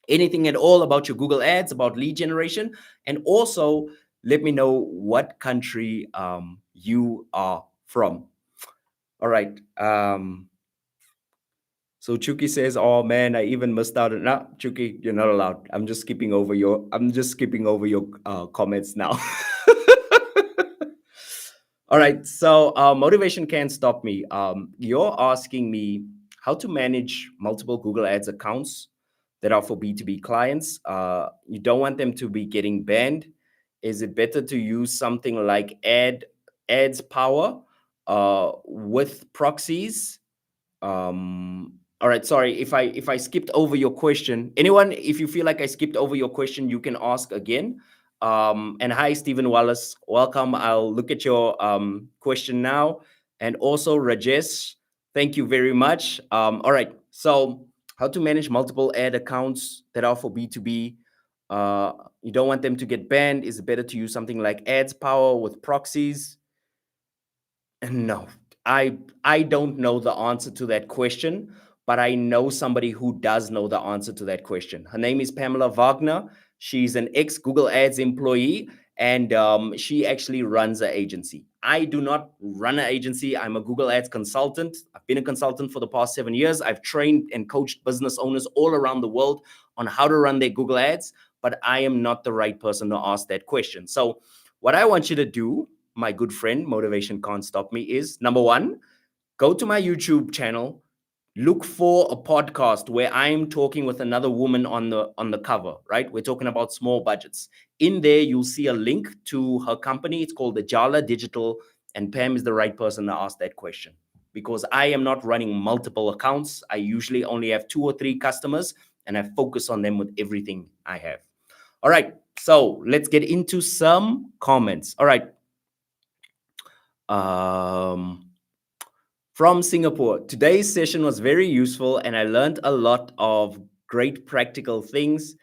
anything at all about your Google Ads, about lead generation, and also let me know what country you are from. All right. So Chuki says, "Oh man, I even missed out." No, Chuki, you're not allowed. I'm just skipping over your. Comments now. All right. So motivation can't stop me. You're asking me how to manage multiple Google Ads accounts that are for B2B clients. You don't want them to be getting banned. Is it better to use something like Ads Power with proxies? All right, sorry if I skipped over your question. Anyone, if you feel like I skipped over your question, you can ask again. And hi, Stephen Wallace, welcome. I'll look at your question now. And also Rajesh, thank you very much. All right, so how to manage multiple ad accounts that are for B2B. You don't want them to get banned. Is it better to use something like Ads Power with proxies? No, I don't know the answer to that question, but I know somebody who does know the answer to that question. Her name is Pamela Wagner. She's an ex Google Ads employee, and she actually runs an agency. I do not run an agency. I'm a Google Ads consultant. I've been a consultant for the past 7 years. I've trained and coached business owners all around the world on how to run their Google Ads, but I am not the right person to ask that question. So what I want you to do, my good friend, Motivation Can't Stop Me, is number one, go to my YouTube channel, look for a podcast where I'm talking with another woman on the cover, right? We're talking about small budgets. In there, you'll see a link to her company. It's called the Jala Digital, and Pam is the right person to ask that question, because I am not running multiple accounts. I usually only have 2 or 3 customers, and I focus on them with everything I have. All right, so let's get into some comments. All right. Um, from Singapore. Today's session was very useful and I learned a lot of great practical things.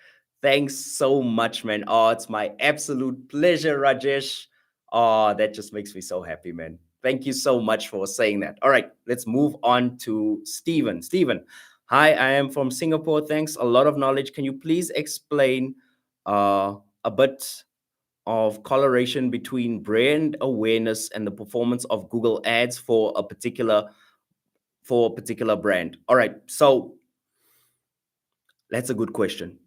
Thanks so much, man. Oh, it's my absolute pleasure, Rajesh. Oh, that just makes me so happy, man. Thank you so much for saying that. All right, let's move on to Stephen. Stephen, hi, I am from Singapore. Thanks, a lot of knowledge. Can you please explain a bit of correlation between brand awareness and the performance of Google Ads for a particular brand? All right, so that's a good question.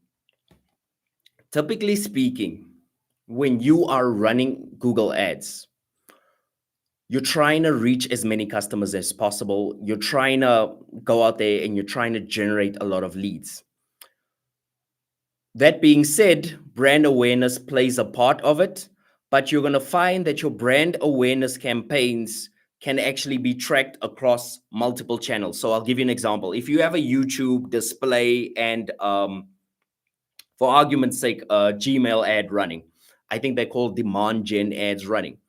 Typically speaking, when you are running Google Ads, you're trying to reach as many customers as possible. You're trying to go out there and you're trying to generate a lot of leads. That being said, brand awareness plays a part of it, but you're going to find that your brand awareness campaigns can actually be tracked across multiple channels. So I'll give you an example. If you have a YouTube display and, for argument's sake, a Gmail ad running, I think they're called demand gen ads running.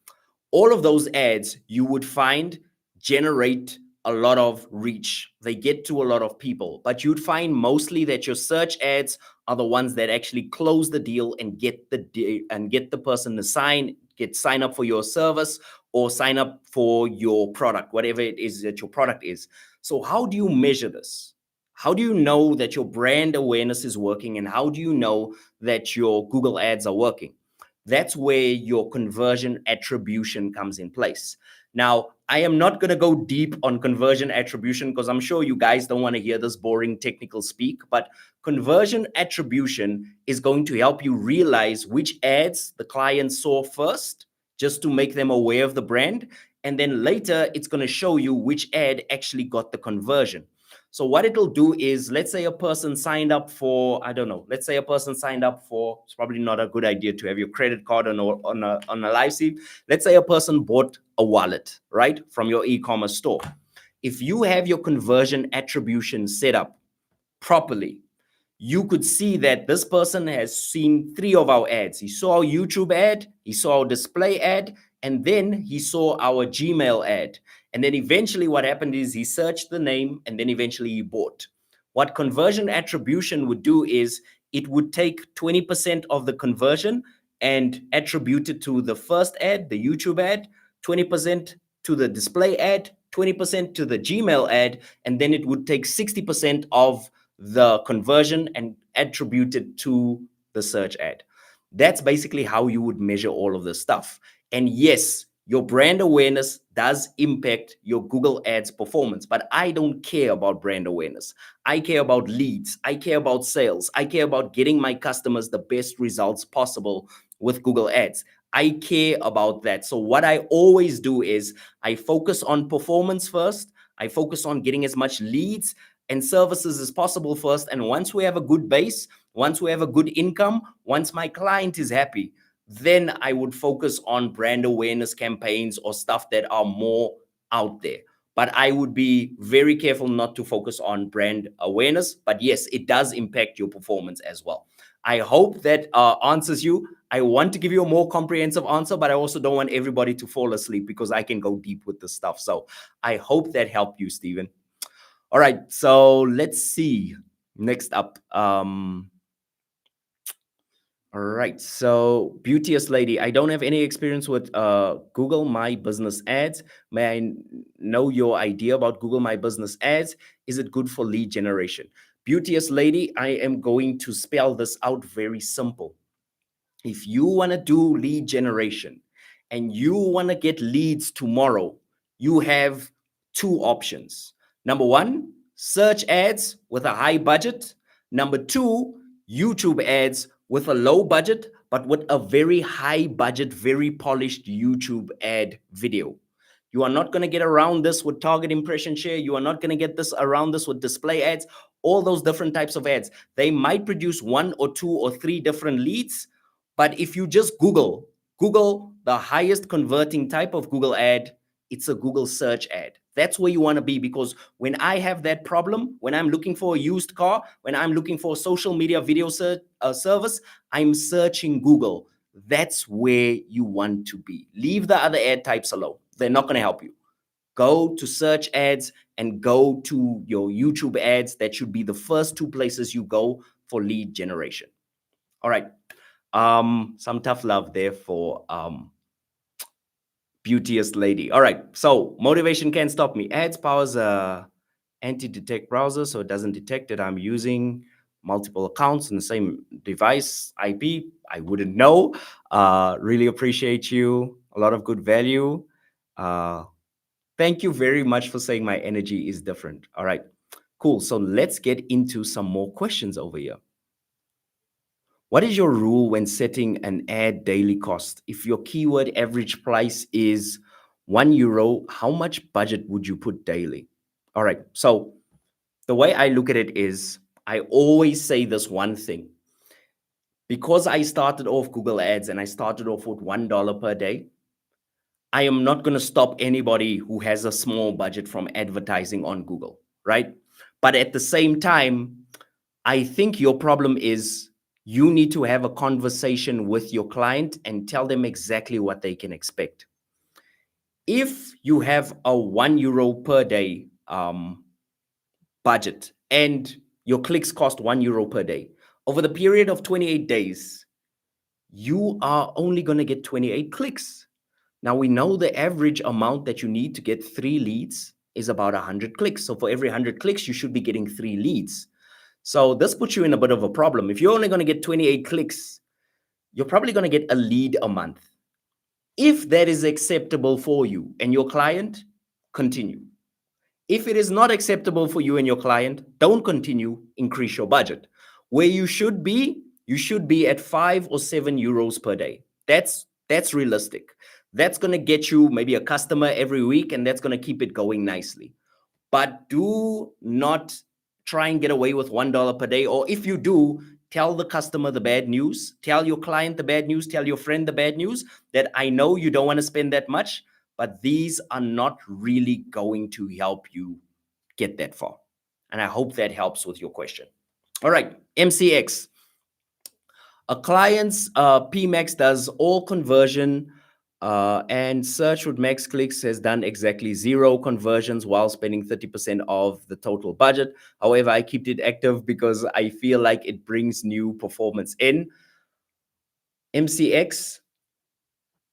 All of those ads you would find generate a lot of reach. They get to a lot of people, but you'd find mostly that your search ads are the ones that actually close the deal and get the person to sign up for your service or sign up for your product, whatever it is that your product is. So how do you measure this? How do you know that your brand awareness is working, and how do you know that your Google ads are working? That's where your conversion attribution comes in place. Now, I am not going to go deep on conversion attribution because I'm sure you guys don't want to hear this boring technical speak, but conversion attribution is going to help you realize which ads the client saw first, just to make them aware of the brand. And then later, it's going to show you which ad actually got the conversion. So what it'll do is, let's say a person signed up for, I don't know, let's say a person signed up for, it's probably not a good idea to have your credit card on a live stream. Let's say a person bought a wallet, right, from your e-commerce store. If you have your conversion attribution set up properly, you could see that this person has seen 3 of our ads. He saw our YouTube ad, he saw our display ad, and then he saw our Gmail ad. And then eventually what happened is he searched the name and then eventually he bought. What conversion attribution would do is it would take 20% of the conversion and attribute it to the first ad, the YouTube ad, 20% to the display ad, 20% to the Gmail ad, and then it would take 60% of the conversion and attribute it to the search ad. That's basically how you would measure all of this stuff. And yes, your brand awareness does impact your Google Ads performance, but I don't care about brand awareness. I care about leads. I care about sales. I care about getting my customers the best results possible with Google Ads. I care about that. So what I always do is I focus on performance first. I focus on getting as much leads and services as possible first. And once we have a good base, once we have a good income, once my client is happy, then I would focus on brand awareness campaigns or stuff that are more out there. But I would be very careful not to focus on brand awareness. But yes, it does impact your performance as well. I hope that answers you. I want to give you a more comprehensive answer, but I also don't want everybody to fall asleep because I can go deep with this stuff. So I hope that helped you, Stephen. All right, so let's see. Next up. All right, so beauteous lady, I don't have any experience with Google My Business Ads. May I know your idea about Google My Business Ads? Is it good for lead generation? Beauteous lady, I am going to spell this out very simple. If you want to do lead generation and you want to get leads tomorrow, you have 2 options. Number 1, search ads with a high budget. Number 2, YouTube ads with a low budget, but with a very high budget, very polished YouTube ad video. You are not going to get around this with target impression share. You are not going to get this around this with display ads, all those different types of ads. They might produce 1 or 2 or 3 different leads, but if you just Google the highest converting type of Google ad, it's a Google search ad. That's where you want to be, because when I have that problem, when I'm looking for a used car, when I'm looking for a social media video service, I'm searching Google. That's where you want to be. Leave the other ad types alone. They're not going to help you. Go to search ads and go to your YouTube ads. That should be the first two places you go for lead generation. All right. Some tough love there for beauteous lady. All right. So motivation can't stop me. Ads powers anti-detect browser, so it doesn't detect that I'm using multiple accounts on the same device IP. I wouldn't know. Really appreciate you. A lot of good value. Uh, Thank you very much for saying my energy is different. All right, cool. So let's get into some more questions over here. What is your rule when setting an ad daily cost? If your keyword average price is €1, how much budget would you put daily? All right, so the way I look at it is I always say this one thing. Because I started off Google Ads and I started off with $1 per day, I am not going to stop anybody who has a small budget from advertising on Google, right? But at the same time, I think your problem is you need to have a conversation with your client and tell them exactly what they can expect. If you have a €1 per day budget and your clicks cost €1 per day, over the period of 28 days, you are only going to get 28 clicks. Now we know the average amount that you need to get 3 leads is about 100 clicks. So for every 100 clicks, you should be getting 3 leads. So this puts you in a bit of a problem. If you're only going to get 28 clicks, you're probably going to get a lead a month. If that is acceptable for you and your client, continue. If it is not acceptable for you and your client, don't continue, increase your budget. Where you should be at 5 or 7 euros per day. That's realistic. That's going to get you maybe a customer every week, and that's going to keep it going nicely. But do not try and get away with $1 per day. Or if you do, tell the customer the bad news, tell your client the bad news, tell your friend the bad news, that I know you don't want to spend that much, but these are not really going to help you get that far. And I hope that helps with your question. All right, MCX. A client's PMAX does all conversion and search with max clicks has done exactly 0 conversions while spending 30% of the total budget. However, I keep it active because I feel like it brings new performance in. MCX,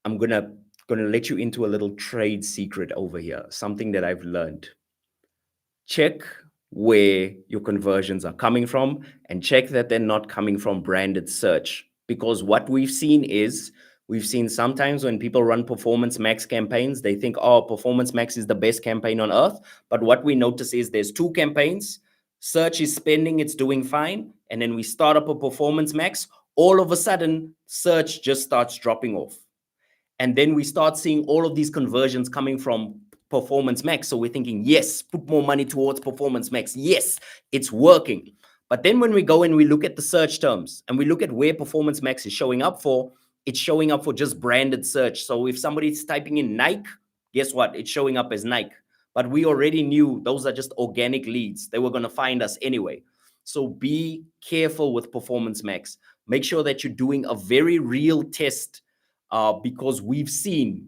I'm gonna let you into a little trade secret over here, something that I've learned. Check where your conversions are coming from and check that they're not coming from branded search. Because what we've seen sometimes when people run Performance Max campaigns, they think, oh, Performance Max is the best campaign on earth. But what we notice is there's 2 campaigns. Search is spending, it's doing fine. And then we start up a Performance Max. All of a sudden, search just starts dropping off. And then we start seeing all of these conversions coming from Performance Max. So we're thinking, yes, put more money towards Performance Max. Yes, it's working. But then when we go and we look at the search terms and we look at where Performance Max is showing up for, it's showing up for just branded search. So if somebody's typing in Nike, guess what? It's showing up as Nike. But we already knew those are just organic leads. They were going to find us anyway. So be careful with Performance Max. Make sure that you're doing a very real test because we've seen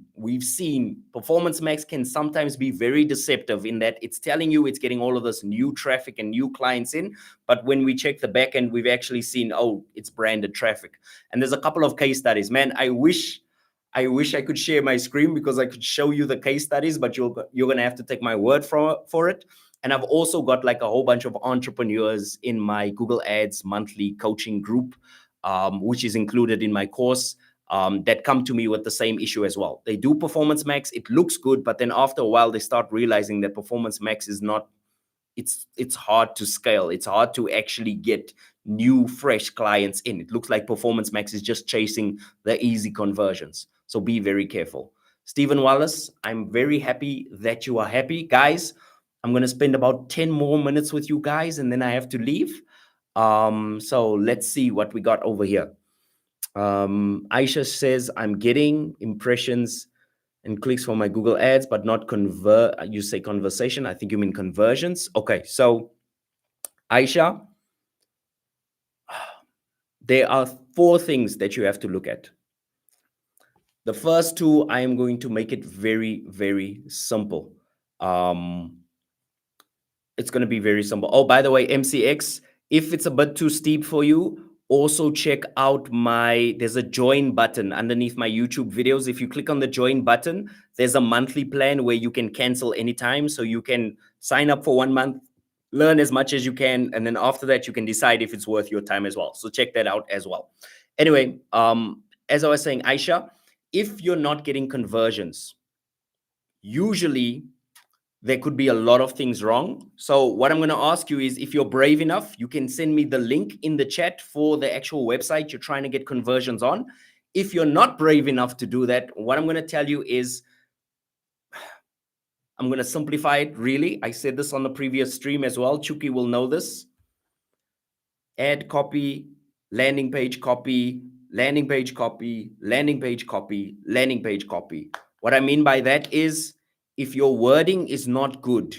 Performance Max can sometimes be very deceptive in that it's telling you it's getting all of this new traffic and new clients in, but when we check the back end, we've actually seen, oh, it's branded traffic. And there's a couple of case studies. Man, I wish I could share my screen because I could show you the case studies, but you're gonna have to take my word for it. And I've also got like a whole bunch of entrepreneurs in my Google Ads monthly coaching group, which is included in my course. That come to me with the same issue as well. They do Performance Max, it looks good, but then after a while they start realizing that Performance Max is not, it's hard to scale. It's hard to actually get new, fresh clients in. It looks like Performance Max is just chasing the easy conversions. So be very careful. Stephen Wallace, I'm very happy that you are happy. Guys, I'm going to spend about 10 more minutes with you guys and then I have to leave. So let's see what we got over here. Aisha says, I'm getting impressions And clicks for my Google ads, but not convert. You say conversation. I think you mean conversions. Okay. So, Aisha, there are four things that you have to look at. The first two, I am going to make it very, very simple. Um, it's going to be very simple. Oh, by the way, MCX, if it's a bit too steep for you, also check out there's a join button underneath my YouTube videos. If you click on the join button, there's a monthly plan where you can cancel anytime. So you can sign up for 1 month, learn as much as you can. And then after that, you can decide if it's worth your time as well. So check that out as well. Anyway, as I was saying, Aisha, if you're not getting conversions, usually there could be a lot of things wrong. So what I'm going to ask you is, if you're brave enough, you can send me the link in the chat for the actual website you're trying to get conversions on. If you're not brave enough to do that, what I'm going to tell you is, I'm going to simplify it really. I said this on the previous stream as well. Chuki will know this. Ad copy, landing page copy, landing page copy, landing page copy, landing page copy. What I mean by that is, if your wording is not good,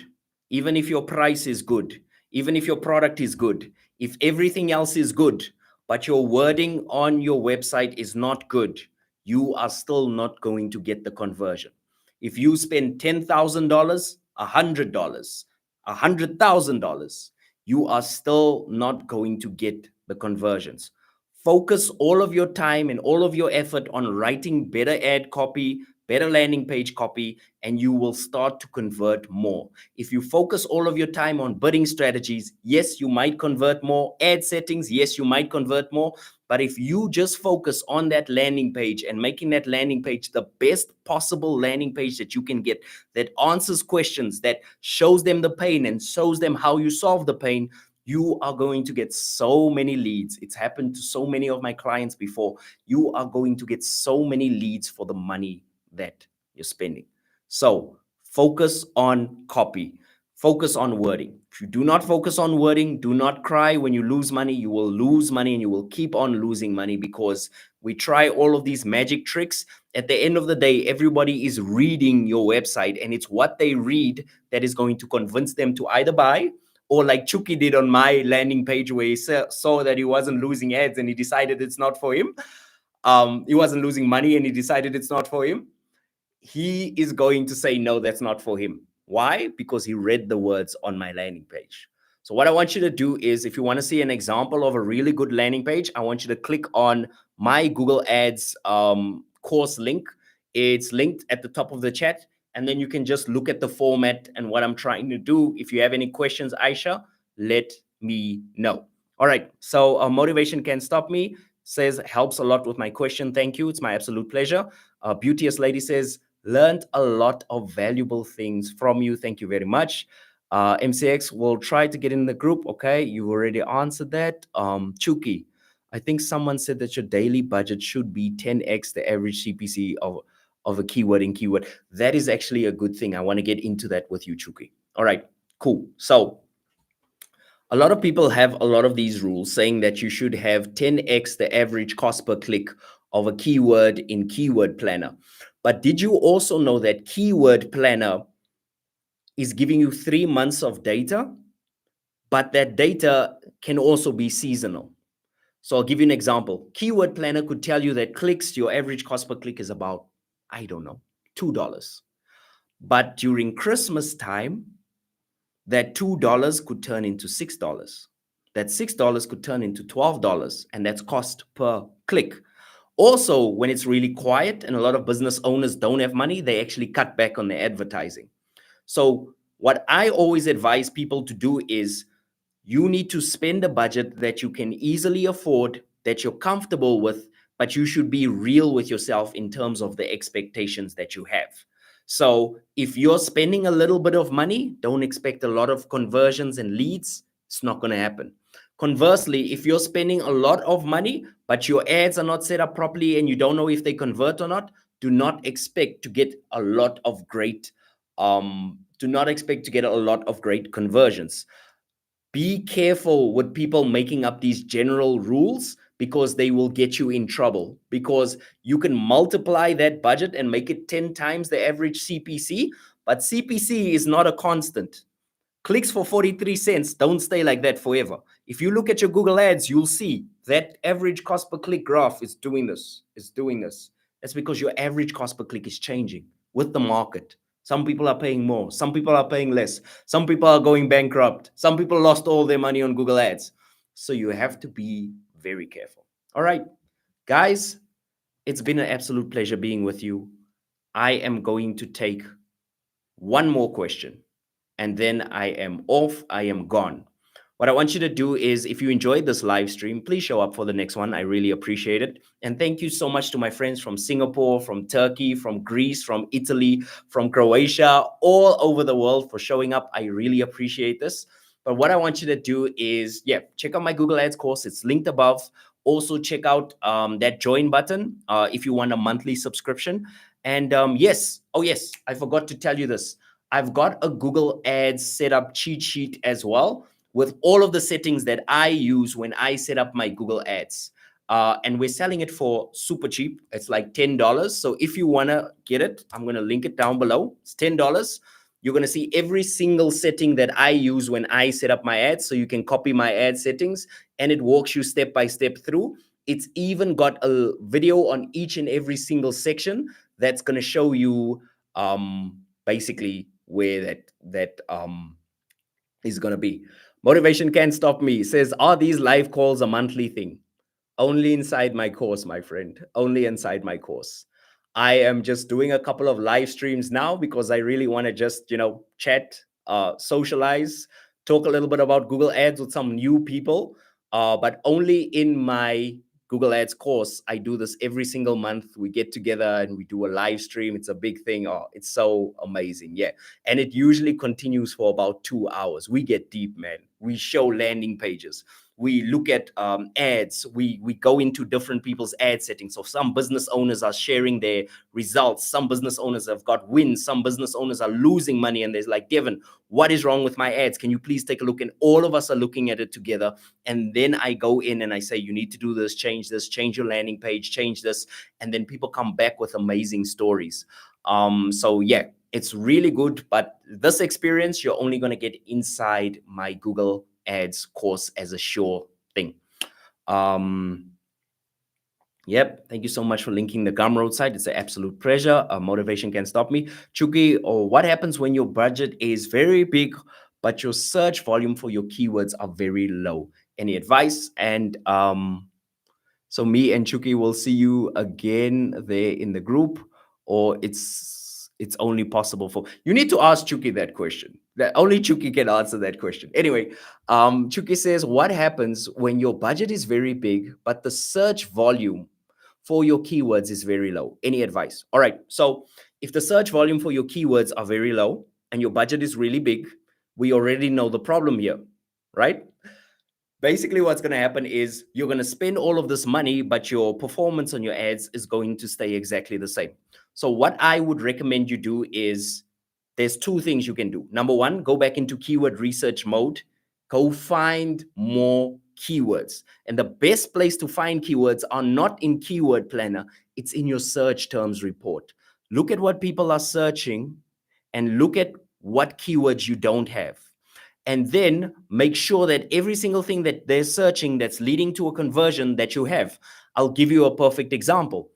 even if your price is good, even if your product is good, if everything else is good, but your wording on your website is not good, you are still not going to get the conversion. If you spend $10,000, $100, $100,000, you are still not going to get the conversions. Focus all of your time and all of your effort on writing better ad copy, better landing page copy, and you will start to convert more. If you focus all of your time on bidding strategies, yes, you might convert more. Ad settings, yes, you might convert more. But if you just focus on that landing page and making that landing page the best possible landing page that you can get, that answers questions, that shows them the pain and shows them how you solve the pain, you are going to get so many leads. It's happened to so many of my clients before. You are going to get so many leads for the money that you're spending. So focus on copy. Focus on wording. If you do not focus on wording, do not cry when you lose money. You will lose money and you will keep on losing money, because we try all of these magic tricks. At the end of the day, everybody is reading your website, and it's what they read that is going to convince them to either buy, or like Chuki did on my landing page, where he saw that he wasn't losing ads and he decided it's not for him. He wasn't losing money and he decided it's not for him. He is going to say, no, that's not for him. Why? Because he read the words on my landing page. So what I want you to do is, if you want to see an example of a really good landing page, I want you to click on my Google Ads course link. It's linked at the top of the chat. And then you can just look at the format and what I'm trying to do. If you have any questions, Aisha, let me know. All right. So Motivation Can't Stop Me says, helps a lot with my question. Thank you. It's my absolute pleasure. Beauteous Lady says, learned a lot of valuable things from you. Thank you very much. MCX will try to get in the group. Okay, you already answered that. Chuki, I think someone said that your daily budget should be 10x the average CPC of a keyword in keyword. That is actually a good thing. I want to get into that with you, Chuki. All right, cool. So a lot of people have a lot of these rules saying that you should have 10x the average cost per click of a keyword in Keyword Planner. But did you also know that Keyword Planner is giving you 3 months of data, but that data can also be seasonal? So I'll give you an example. Keyword Planner could tell you that clicks, your average cost per click is about, I don't know, $2. But during Christmas time, that $2 could turn into $6. That $6 could turn into $12, and that's cost per click. Also, when it's really quiet and a lot of business owners don't have money, they actually cut back on their advertising. So what I always advise people to do is, you need to spend a budget that you can easily afford, that you're comfortable with, but you should be real with yourself in terms of the expectations that you have. So if you're spending a little bit of money, don't expect a lot of conversions and leads. It's not going to happen. Conversely, if you're spending a lot of money, but your ads are not set up properly and you don't know if they convert or not, do not expect to get a lot of great conversions. Be careful with people making up these general rules, because they will get you in trouble, because you can multiply that budget and make it 10 times the average CPC, but CPC is not a constant. Clicks for 43 cents don't stay like that forever. If you look at your Google Ads, you'll see that average cost per click graph is doing this, is doing this. That's because your average cost per click is changing with the market. Some people are paying more, some people are paying less, some people are going bankrupt, some people lost all their money on Google Ads. So you have to be very careful. All right, guys, it's been an absolute pleasure being with you. I am going to take one more question and then I am off. I am gone. What I want you to do is, if you enjoyed this live stream, please show up for the next one. I really appreciate it. And thank you so much to my friends from Singapore, from Turkey, from Greece, from Italy, from Croatia, all over the world for showing up. I really appreciate this. But what I want you to do is, yeah, check out my Google Ads course. It's linked above. Also, check out that join button if you want a monthly subscription. And yes, oh yes, I forgot to tell you this. I've got a Google Ads setup cheat sheet as well with all of the settings that I use when I set up my Google Ads. And we're selling it for super cheap. It's like $10. So if you want to get it, I'm going to link it down below. It's $10. You're going to see every single setting that I use when I set up my ads. So you can copy my ad settings and it walks you step by step through. It's even got a video on each and every single section that's going to show you basically where that is going to be. Motivation Can't Stop Me says, are these live calls a monthly thing? Only inside my course, my friend. Only inside my course. I am just doing a couple of live streams now because I really want to just, chat, socialize, talk a little bit about Google Ads with some new people, but only in my Google Ads course. I do this every single month. We get together and we do a live stream. It's a big thing. Oh, it's so amazing. Yeah. And it usually continues for about 2 hours. We get deep, man. We show landing pages. We look at ads. We go into different people's ad settings. So some business owners are sharing their results. Some business owners have got wins. Some business owners are losing money. And there's like, Devon, what is wrong with my ads? Can you please take a look? And all of us are looking at it together. And then I go in and I say, you need to do this, change your landing page, change this. And then people come back with amazing stories. So yeah, it's really good. But this experience, you're only going to get inside my Google Ads course as a sure thing. Yep. Thank you so much for linking the Gumroad site. It's an absolute pleasure. Motivation Can't Stop Me. Chuki, or what happens when your budget is very big, but your search volume for your keywords are very low? Any advice? And so me and Chuki will see you again there in the group, or it's only possible for you need to ask Chuki that question. That only Chuki can answer that question. Anyway, Chuki says, what happens when your budget is very big, but the search volume for your keywords is very low? Any advice? All right. So if the search volume for your keywords are very low and your budget is really big, we already know the problem here, right? Basically, what's going to happen is you're going to spend all of this money, but your performance on your ads is going to stay exactly the same. So what I would recommend you do is there's two things you can do. Number one, go back into keyword research mode. Go find more keywords. And the best place to find keywords are not in Keyword Planner. It's in your search terms report. Look at what people are searching and look at what keywords you don't have. And then make sure that every single thing that they're searching that's leading to a conversion that you have. I'll give you a perfect example.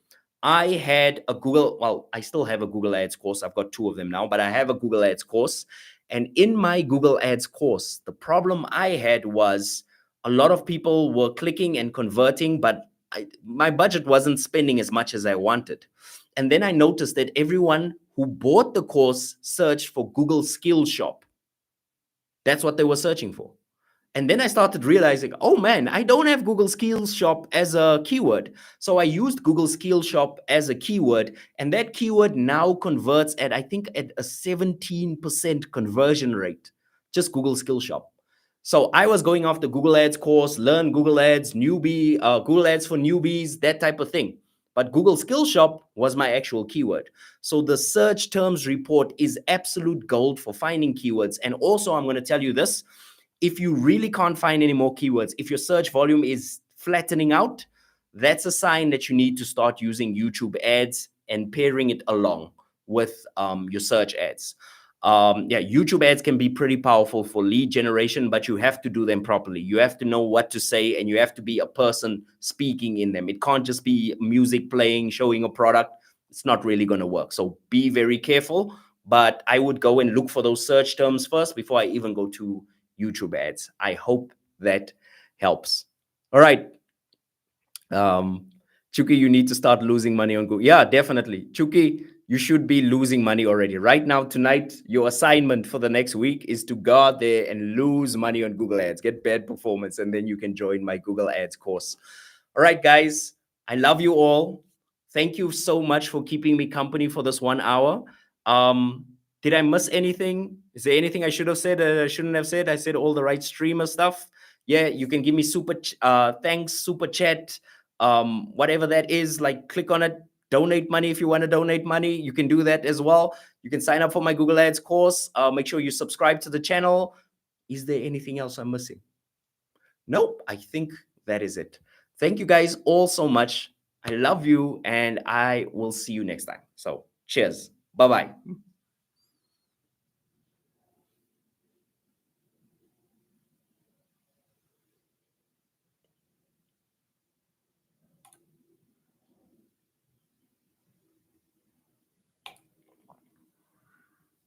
I had a I still have a Google Ads course. I've got 2 of them now, but I have a Google Ads course. And in my Google Ads course, the problem I had was a lot of people were clicking and converting, but my budget wasn't spending as much as I wanted. And then I noticed that everyone who bought the course searched for Google Skills Shop. That's what they were searching for. And then I started realizing, oh man, I don't have Google Skills Shop as a keyword. So I used Google Skills Shop as a keyword, and that keyword now converts at, I think, at a 17% conversion rate, just Google Skills Shop. So I was going after Google Ads course, learn Google Ads, newbie, Google Ads for newbies, that type of thing. But Google Skills Shop was my actual keyword. So the search terms report is absolute gold for finding keywords. And also, I'm going to tell you this. If you really can't find any more keywords, if your search volume is flattening out, that's a sign that you need to start using YouTube ads and pairing it along with your search ads. Yeah, YouTube ads can be pretty powerful for lead generation, but you have to do them properly. You have to know what to say, and you have to be a person speaking in them. It can't just be music playing, showing a product. It's not really going to work. So be very careful. But I would go and look for those search terms first before I even go to YouTube ads. I hope that helps. All right. Um, Chuki, you need to start losing money on Google. Yeah, definitely. Chuki, you should be losing money already. Right now, tonight, your assignment for the next week is to go out there and lose money on Google Ads, get bad performance, and then you can join my Google Ads course. All right, guys, I love you all. Thank you so much for keeping me company for this 1 hour. Um, did I miss anything? Is there anything I should have said that I shouldn't have said? I said all the right streamer stuff. Yeah, you can give me thanks, super chat, whatever that is, like click on it, donate money. If you want to donate money, you can do that as well. You can sign up for my Google Ads course. Make sure you subscribe to the channel. Is there anything else I'm missing? Nope, I think that is it. Thank you guys all so much. I love you, and I will see you next time. So cheers. Bye-bye.